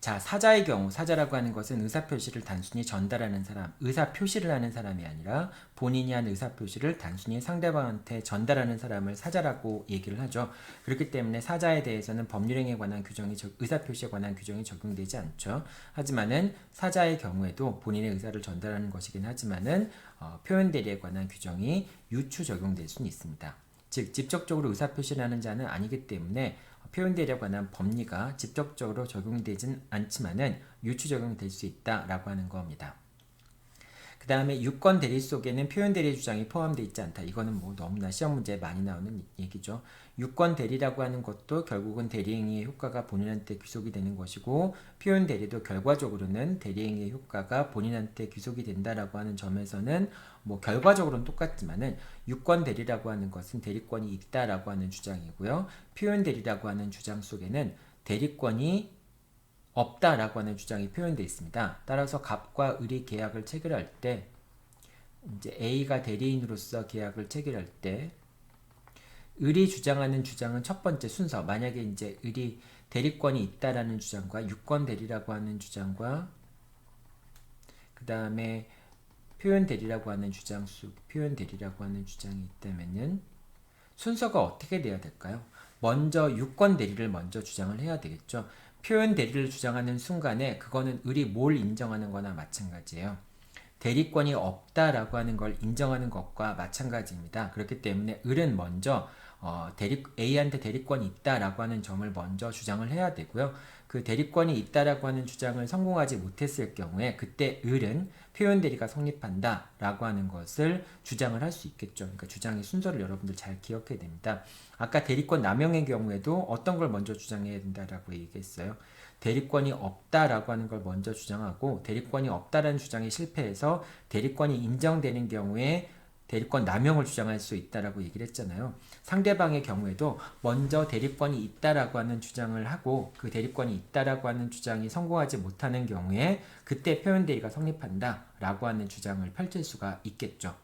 자, 사자의 경우, 사자라고 하는 것은 의사표시를 단순히 전달하는 사람, 의사표시를 하는 사람이 아니라 본인이 한 의사표시를 단순히 상대방한테 전달하는 사람을 사자라고 얘기를 하죠. 그렇기 때문에 사자에 대해서는 법률행위에 관한 규정이, 의사표시에 관한 규정이 적용되지 않죠. 하지만은 사자의 경우에도 본인의 의사를 전달하는 것이긴 하지만은 표현대리에 관한 규정이 유추 적용될 수는 있습니다. 즉, 직접적으로 의사표시를 하는 자는 아니기 때문에 표현대리에 관한 법리가 직접적으로 적용되진 않지만은 유추 적용될 수 있다라고 하는 겁니다. 그 다음에 유권 대리 속에는 표현 대리의 주장이 포함되어 있지 않다. 이거는 뭐 너무나 시험 문제에 많이 나오는 얘기죠. 유권 대리라고 하는 것도 결국은 대리행위의 효과가 본인한테 귀속이 되는 것이고 표현 대리도 결과적으로는 대리행위의 효과가 본인한테 귀속이 된다라고 하는 점에서는 뭐 결과적으로는 똑같지만은 유권 대리라고 하는 것은 대리권이 있다라고 하는 주장이고요. 표현 대리라고 하는 주장 속에는 대리권이 없다라고 하는 주장이 표현되어 있습니다. 따라서 갑과 을이 계약을 체결할 때 이제 A가 대리인으로서 계약을 체결할 때 을이 주장하는 주장은 첫 번째 순서, 만약에 이제 을이 대리권이 있다라는 주장과 유권 대리라고 하는 주장과 그 다음에 표현 대리라고 하는 표현 대리라고 하는 주장이 있다면은 순서가 어떻게 돼야 될까요? 먼저 유권 대리를 먼저 주장을 해야 되겠죠. 표현 대리를 주장하는 순간에 그거는 을이 뭘 인정하는 거나 마찬가지예요. 대리권이 없다라고 하는 걸 인정하는 것과 마찬가지입니다. 그렇기 때문에 을은 먼저 A한테 대리권이 있다라고 하는 점을 먼저 주장을 해야 되고요. 그 대리권이 있다라고 하는 주장을 성공하지 못했을 경우에 그때 을은 표현 대리가 성립한다라고 하는 것을 주장을 할 수 있겠죠. 그러니까 주장의 순서를 여러분들 잘 기억해야 됩니다. 아까 대리권 남용의 경우에도 어떤 걸 먼저 주장해야 된다라고 얘기했어요. 대리권이 없다라고 하는 걸 먼저 주장하고 대리권이 없다라는 주장이 실패해서 대리권이 인정되는 경우에 대리권 남용을 주장할 수 있다라고 얘기를 했잖아요. 상대방의 경우에도 먼저 대리권이 있다라고 하는 주장을 하고 그 대리권이 있다라고 하는 주장이 성공하지 못하는 경우에 그때 표현대리가 성립한다라고 하는 주장을 펼칠 수가 있겠죠.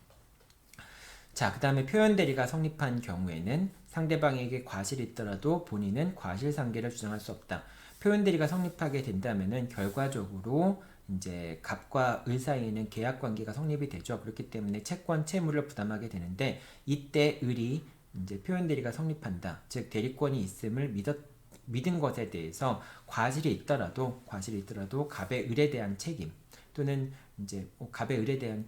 자, 그 다음에 표현대리가 성립한 경우에는 상대방에게 과실이 있더라도 본인은 과실상계를 주장할 수 없다. 표현대리가 성립하게 된다면은 결과적으로 이제 갑과 을 사이에는 계약관계가 성립이 되죠. 그렇기 때문에 채권, 채무를 부담하게 되는데 이때 을이 이제 표현대리가 성립한다. 즉 대리권이 있음을 믿은 것에 대해서 과실이 있더라도 갑의 을에 대한 책임 또는 이제 갑의 을에 대한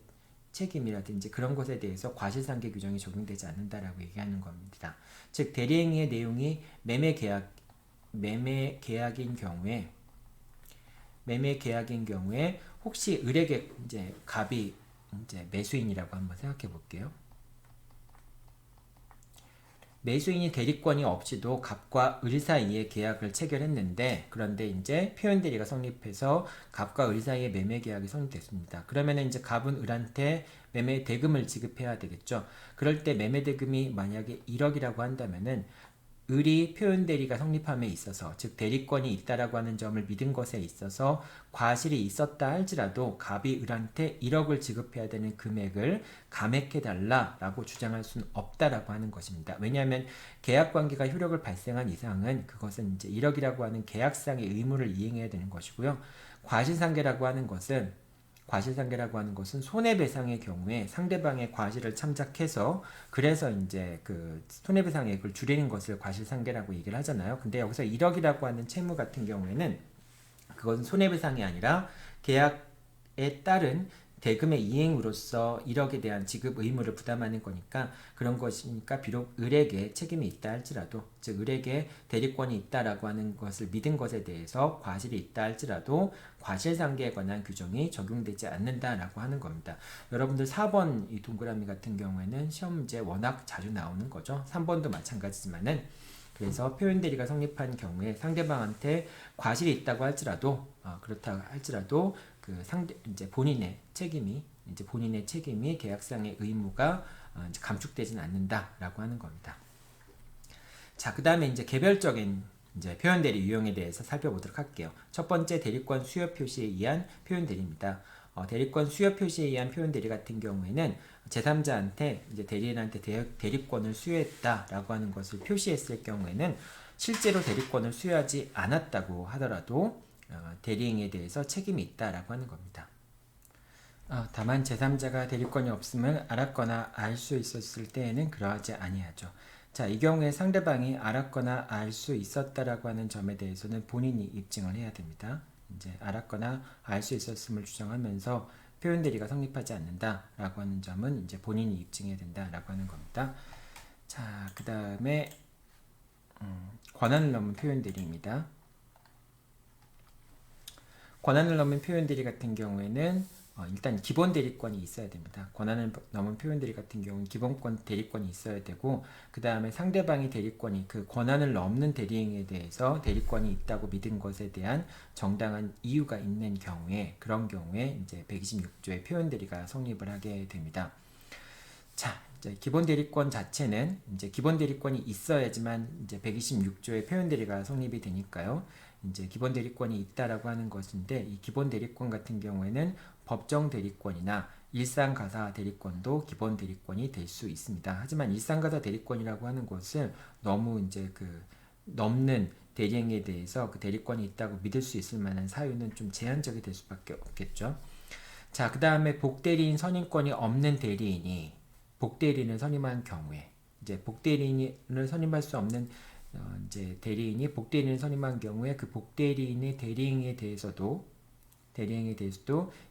책임이라든지 그런 것에 대해서 과실상계 규정이 적용되지 않는다라고 얘기하는 겁니다. 즉 대리행위의 내용이 매매 계약인 경우에 혹시 을에게 이제 갑이 이제 매수인이라고 한번 생각해 볼게요. 매수인이 대리권이 없이도 갑과 을 사이에 계약을 체결했는데 그런데 이제 표현대리가 성립해서 갑과 을 사이에 매매 계약이 성립됐습니다. 그러면은 이제 갑은 을한테 매매 대금을 지급해야 되겠죠. 그럴 때 매매 대금이 만약에 1억이라고 한다면은 을이 표현대리가 성립함에 있어서 즉 대리권이 있다라고 하는 점을 믿은 것에 있어서 과실이 있었다 할지라도 갑이 을한테 1억을 지급해야 되는 금액을 감액해달라라고 주장할 수는 없다라고 하는 것입니다. 왜냐하면 계약관계가 효력을 발생한 이상은 그것은 이제 1억이라고 하는 계약상의 의무를 이행해야 되는 것이고요. 과실상계라고 하는 것은 손해배상의 경우에 상대방의 과실을 참작해서 그래서 이제 그 손해배상액을 줄이는 것을 과실상계라고 얘기를 하잖아요. 근데 여기서 1억이라고 하는 채무 같은 경우에는 그것은 손해배상이 아니라 계약에 따른 대금의 이행으로서 1억에 대한 지급 의무를 부담하는 거니까 그런 것이니까 비록 을에게 책임이 있다 할지라도 즉 을에게 대리권이 있다라고 하는 것을 믿은 것에 대해서 과실이 있다 할지라도 과실상계에 관한 규정이 적용되지 않는다라고 하는 겁니다. 여러분들 4번 이 동그라미 같은 경우에는 시험 문제 워낙 자주 나오는 거죠. 3번도 마찬가지지만은 그래서 표현대리가 성립한 경우에 상대방한테 과실이 있다고 할지라도 그렇다 할지라도 그 상대 이제 본인의 책임이 계약상의 의무가 이제 감축되지는 않는다라고 하는 겁니다. 자, 그다음에 이제 개별적인 이제 표현대리 유형에 대해서 살펴보도록 할게요. 첫 번째 대리권 수요 표시에 의한 표현대리입니다. 대리권 수요 표시에 의한 표현대리 같은 경우에는 제3자한테 이제 대리인한테 대리권을 수여했다라고 하는 것을 표시했을 경우에는 실제로 대리권을 수여하지 않았다고 하더라도 대리행위에 대해서 책임이 있다라고 하는 겁니다. 다만 제3자가 대리권이 없음을 알았거나 알 수 있었을 때에는 그러하지 아니하죠. 자, 이 경우에 상대방이 알았거나 알 수 있었다라고 하는 점에 대해서는 본인이 입증을 해야 됩니다. 이제 알았거나 알 수 있었음을 주장하면서 표현대리가 성립하지 않는다라고 하는 점은 이제 본인이 입증해야 된다라고 하는 겁니다. 자, 그 다음에 권한을 넘은 표현대리입니다. 권한을 넘은 표현대리 같은 경우에는 일단 기본 대리권이 있어야 됩니다. 권한을 넘은 표현대리 같은 경우는 기본권 대리권이 있어야 되고 그 다음에 상대방이 대리권이 그 권한을 넘는 대리행위에 대해서 대리권이 있다고 믿은 것에 대한 정당한 이유가 있는 경우에 그런 경우에 이제 126조의 표현대리가 성립을 하게 됩니다. 자, 이제 기본 대리권 자체는 이제 기본 대리권이 있어야지만 이제 126조의 표현대리가 성립이 되니까요. 이제 기본 대리권이 있다라고 하는 것인데 이 기본 대리권 같은 경우에는 법정 대리권이나 일상가사 대리권도 기본 대리권이 될 수 있습니다. 하지만 일상가사 대리권이라고 하는 것을 너무 이제 그 넘는 대리행위에 대해서 그 대리권이 있다고 믿을 수 있을 만한 사유는 좀 제한적이 될 수밖에 없겠죠. 자, 그 다음에 복대리인 선임권이 없는 대리인이 복대리인을 선임한 경우에 이제 복대리인을 선임할 수 없는 이제 대리인이 복대리인을 선임한 경우에 그 복대리인의 대리행위에 대해서도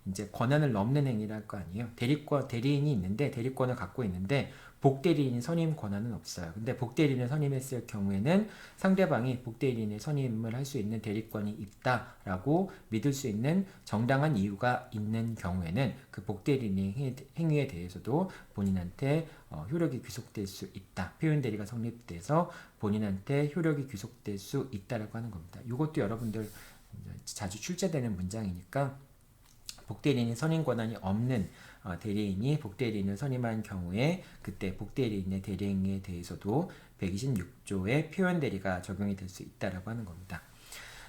이제 권한을 넘는 행위랄 거 아니에요. 대리인이 있는데 대리권을 갖고 있는데 복대리인 선임 권한은 없어요. 근데 복대리인을 선임했을 경우에는 상대방이 복대리인의 선임을 할 수 있는 대리권이 있다라고 믿을 수 있는 정당한 이유가 있는 경우에는 그 복대리인의 행위에 대해서도 본인한테 효력이 귀속될 수 있다. 표현대리가 성립돼서 본인한테 효력이 귀속될 수 있다라고 하는 겁니다. 이것도 여러분들 자주 출제되는 문장이니까 복대리인이 선임 권한이 없는 대리인이 복대리인을 선임한 경우에 그때 복대리인의 대리행위에 대해서도 126조의 표현 대리가 적용이 될 수 있다라고 하는 겁니다.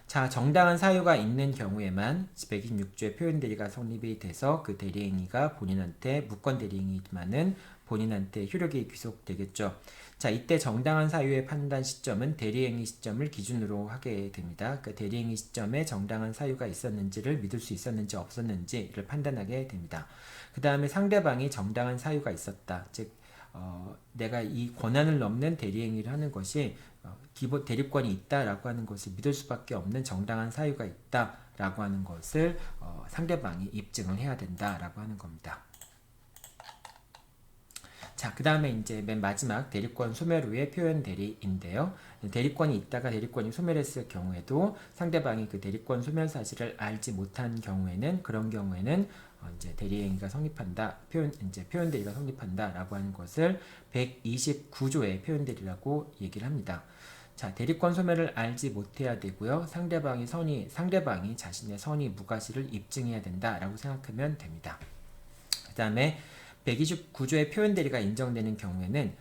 자, 정당한 사유가 있는 경우에만 126조의 표현 대리가 성립이 돼서 그 대리행위가 본인한테 무권 대리행위지만은 본인한테 효력이 귀속되겠죠. 자, 이때 정당한 사유의 판단 시점은 대리행위 시점을 기준으로 하게 됩니다. 그 대리행위 시점에 정당한 사유가 있었는지를 믿을 수 있었는지 없었는지를 판단하게 됩니다. 그 다음에 상대방이 정당한 사유가 있었다. 즉 내가 이 권한을 넘는 대리행위를 하는 것이 기본 대립권이 있다라고 하는 것을 믿을 수밖에 없는 정당한 사유가 있다라고 하는 것을 상대방이 입증을 해야 된다라고 하는 겁니다. 자, 그 다음에 이제 맨 마지막 대립권 소멸 후의 표현 대리인데요. 대립권이 있다가 대립권이 소멸했을 경우에도 상대방이 그 대립권 소멸 사실을 알지 못한 경우에는 그런 경우에는 이제 대리행위가 성립한다, 표현 대리가 성립한다라고 하는 것을 129조의 표현 대리라고 얘기를 합니다. 자, 대립권 소멸을 알지 못해야 되고요. 상대방이 자신의 선의 무과실을 입증해야 된다라고 생각하면 됩니다. 그 다음에 129조의 표현 대리가 인정되는 경우에는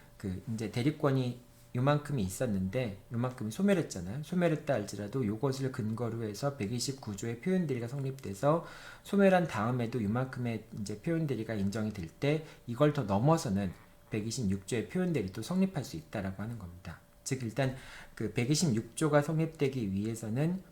이제 대립권이 요만큼이 있었는데 요만큼이 소멸했잖아요. 소멸했다 할지라도 요것을 근거로 해서 129조의 표현 대리가 성립돼서 소멸한 다음에도 요만큼의 이제 표현 대리가 인정이 될 때 이걸 더 넘어서는 126조의 표현 대리도 성립할 수 있다라고 하는 겁니다. 즉 일단 그 126조가 성립되기 위해서는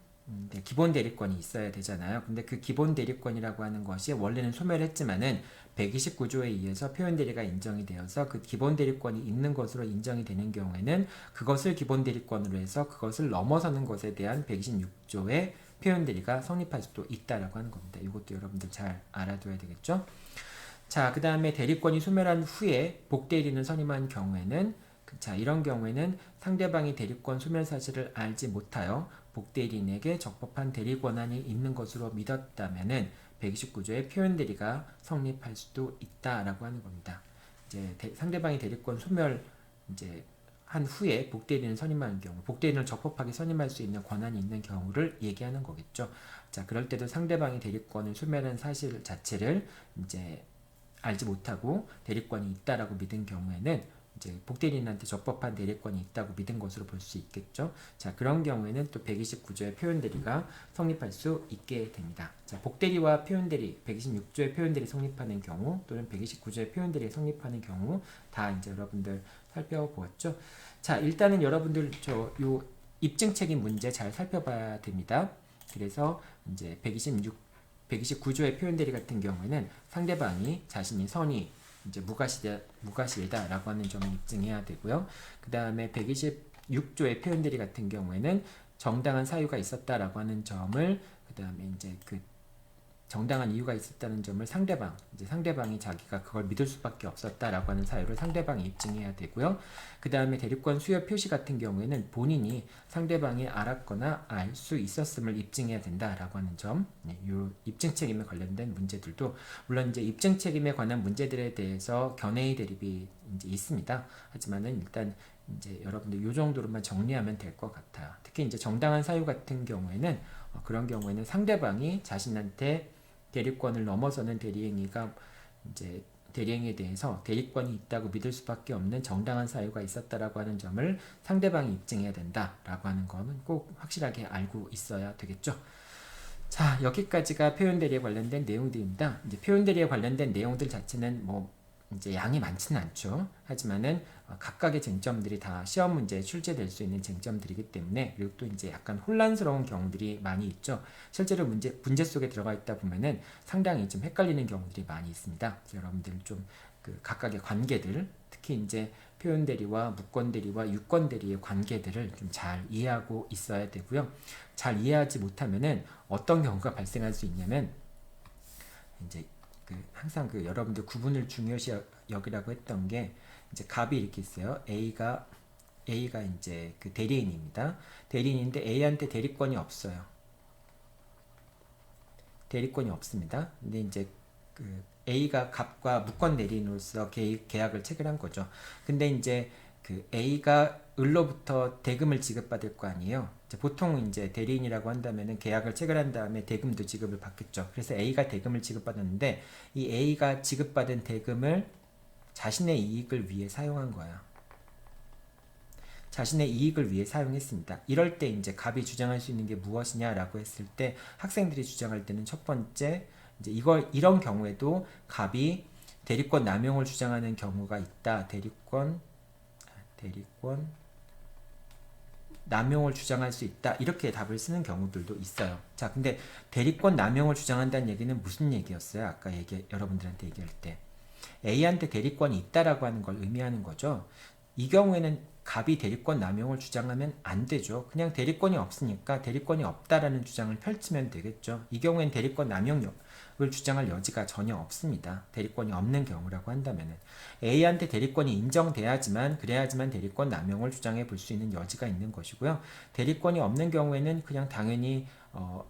기본 대리권이 있어야 되잖아요. 근데 그 기본 대리권이라고 하는 것이 원래는 소멸했지만은 129조에 의해서 표현 대리가 인정이 되어서 그 기본 대리권이 있는 것으로 인정이 되는 경우에는 그것을 기본 대리권으로 해서 그것을 넘어서는 것에 대한 126조의 표현 대리가 성립할 수도 있다라고 하는 겁니다. 이것도 여러분들 잘 알아둬야 되겠죠. 자, 그 다음에 대리권이 소멸한 후에 복대리인을 선임한 경우에는 자, 이런 경우에는 상대방이 대리권 소멸 사실을 알지 못하여 복대리인에게 적법한 대리 권한이 있는 것으로 믿었다면은 129조의 표현 대리가 성립할 수도 있다라고 하는 겁니다. 이제 상대방이 대리권 소멸 이제 한 후에 복대리인을 선임하는 경우, 복대리인을 적법하게 선임할 수 있는 권한이 있는 경우를 얘기하는 거겠죠. 자, 그럴 때도 상대방이 대리권을 소멸한 사실 자체를 이제 알지 못하고 대리권이 있다라고 믿은 경우에는 이제 복대리인한테 적법한 대리권이 있다고 믿은 것으로 볼 수 있겠죠. 자, 그런 경우에는 또 129조의 표현 대리가 성립할 수 있게 됩니다. 자, 복대리와 표현 대리, 126조의 표현 대리 성립하는 경우 또는 129조의 표현 대리 성립하는 경우 다 이제 여러분들 살펴보았죠. 자, 일단은 여러분들 요 입증 책임 문제 잘 살펴봐야 됩니다. 그래서 이제 129조의 표현 대리 같은 경우에는 상대방이 자신이 선의 이제 무과실이다라고 하는 점을 입증해야 되고요. 그 다음에 126조의 표현 대리 같은 경우에는 정당한 사유가 있었다라고 하는 점을 그 다음에 이제 그 정당한 이유가 있었다는 점을 상대방이 자기가 그걸 믿을 수밖에 없었다라고 하는 사유를 상대방이 입증해야 되고요. 그 다음에 대립권 수여 표시 같은 경우에는 본인이 상대방이 알았거나 알 수 있었음을 입증해야 된다라고 하는 점, 이 입증 책임에 관련된 문제들도 물론 이제 입증 책임에 관한 문제들에 대해서 견해의 대립이 이제 있습니다. 하지만은 일단 이제 여러분들 이 정도로만 정리하면 될 것 같아요. 특히 이제 정당한 사유 같은 경우에는 그런 경우에는 상대방이 자신한테 대리권을 넘어서는 대리행위가 이제 대리행위에 대해서 대리권이 있다고 믿을 수밖에 없는 정당한 사유가 있었다라고 하는 점을 상대방이 입증해야 된다라고 하는 거는 꼭 확실하게 알고 있어야 되겠죠. 자, 여기까지가 표현 대리에 관련된 내용들입니다. 이제 표현 대리에 관련된 내용들 자체는 뭐 이제 양이 많지는 않죠. 하지만은 각각의 쟁점들이 다 시험 문제에 출제될 수 있는 쟁점들이기 때문에 그리고 또 이제 약간 혼란스러운 경우들이 많이 있죠. 실제로 문제 속에 들어가 있다 보면은 상당히 좀 헷갈리는 경우들이 많이 있습니다. 그래서 여러분들 좀 그 각각의 관계들, 특히 이제 표현 대리와 무권 대리와 유권 대리의 관계들을 좀 잘 이해하고 있어야 되고요. 잘 이해하지 못하면은 어떤 경우가 발생할 수 있냐면 이제 항상 여러분들 구분을 중요시 여기라고 했던 게 이제 값이 이렇게 있어요. A가 이제 그 대리인입니다. 대리인인데 A한테 대리권이 없어요. 대리권이 없습니다. 근데 이제 A가 값과 무권 대리인으로서 계약을 체결한 거죠. 근데 이제 A가 을로부터 대금을 지급받을 거 아니에요. 보통 이제 대리인이라고 한다면은 계약을 체결한 다음에 대금도 지급을 받겠죠. 그래서 A가 대금을 지급받았는데 이 A가 지급받은 대금을 자신의 이익을 위해 사용한 거야. 자신의 이익을 위해 사용했습니다. 이럴 때 이제 갑이 주장할 수 있는 게 무엇이냐라고 했을 때 학생들이 주장할 때는 첫 번째 이제 이런 경우에도 갑이 대리권 남용을 주장하는 경우가 있다. 대리권 남용을 주장할 수 있다. 이렇게 답을 쓰는 경우들도 있어요. 자, 근데 대리권 남용을 주장한다는 얘기는 무슨 얘기였어요? 아까 여러분들한테 얘기할 때 A한테 대리권이 있다라고 하는 걸 의미하는 거죠. 이 경우에는 갑이 대리권 남용을 주장하면 안 되죠. 그냥 대리권이 없으니까 대리권이 없다라는 주장을 펼치면 되겠죠. 이 경우엔 대리권 남용을 주장할 여지가 전혀 없습니다. 대리권이 없는 경우라고 한다면은 A한테 대리권이 인정돼야지만 그래야지만 대리권 남용을 주장해 볼 수 있는 여지가 있는 것이고요. 대리권이 없는 경우에는 그냥 당연히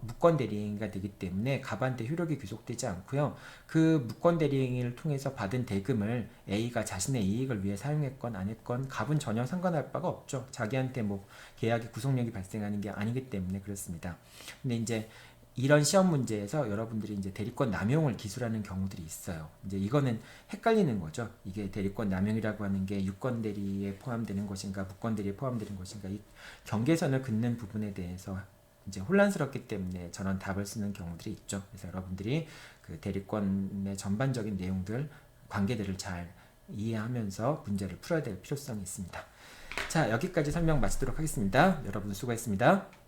무권 대리행위가 되기 때문에 갑한테 효력이 귀속되지 않고요. 그 무권 대리행위를 통해서 받은 대금을 A가 자신의 이익을 위해 사용했건 안 했건 갑은 전혀 상관할 바가 없죠. 자기한테 뭐 계약의 구속력이 발생하는 게 아니기 때문에 그렇습니다. 근데 이제 이런 시험 문제에서 여러분들이 이제 대리권 남용을 기술하는 경우들이 있어요. 이제 이거는 헷갈리는 거죠. 이게 대리권 남용이라고 하는 게 유권 대리에 포함되는 것인가, 무권 대리에 포함되는 것인가, 이 경계선을 긋는 부분에 대해서 이제 혼란스럽기 때문에 저런 답을 쓰는 경우들이 있죠. 그래서 여러분들이 그 대리권의 전반적인 내용들, 관계들을 잘 이해하면서 문제를 풀어야 될 필요성이 있습니다. 자, 여기까지 설명 마치도록 하겠습니다. 여러분 수고했습니다.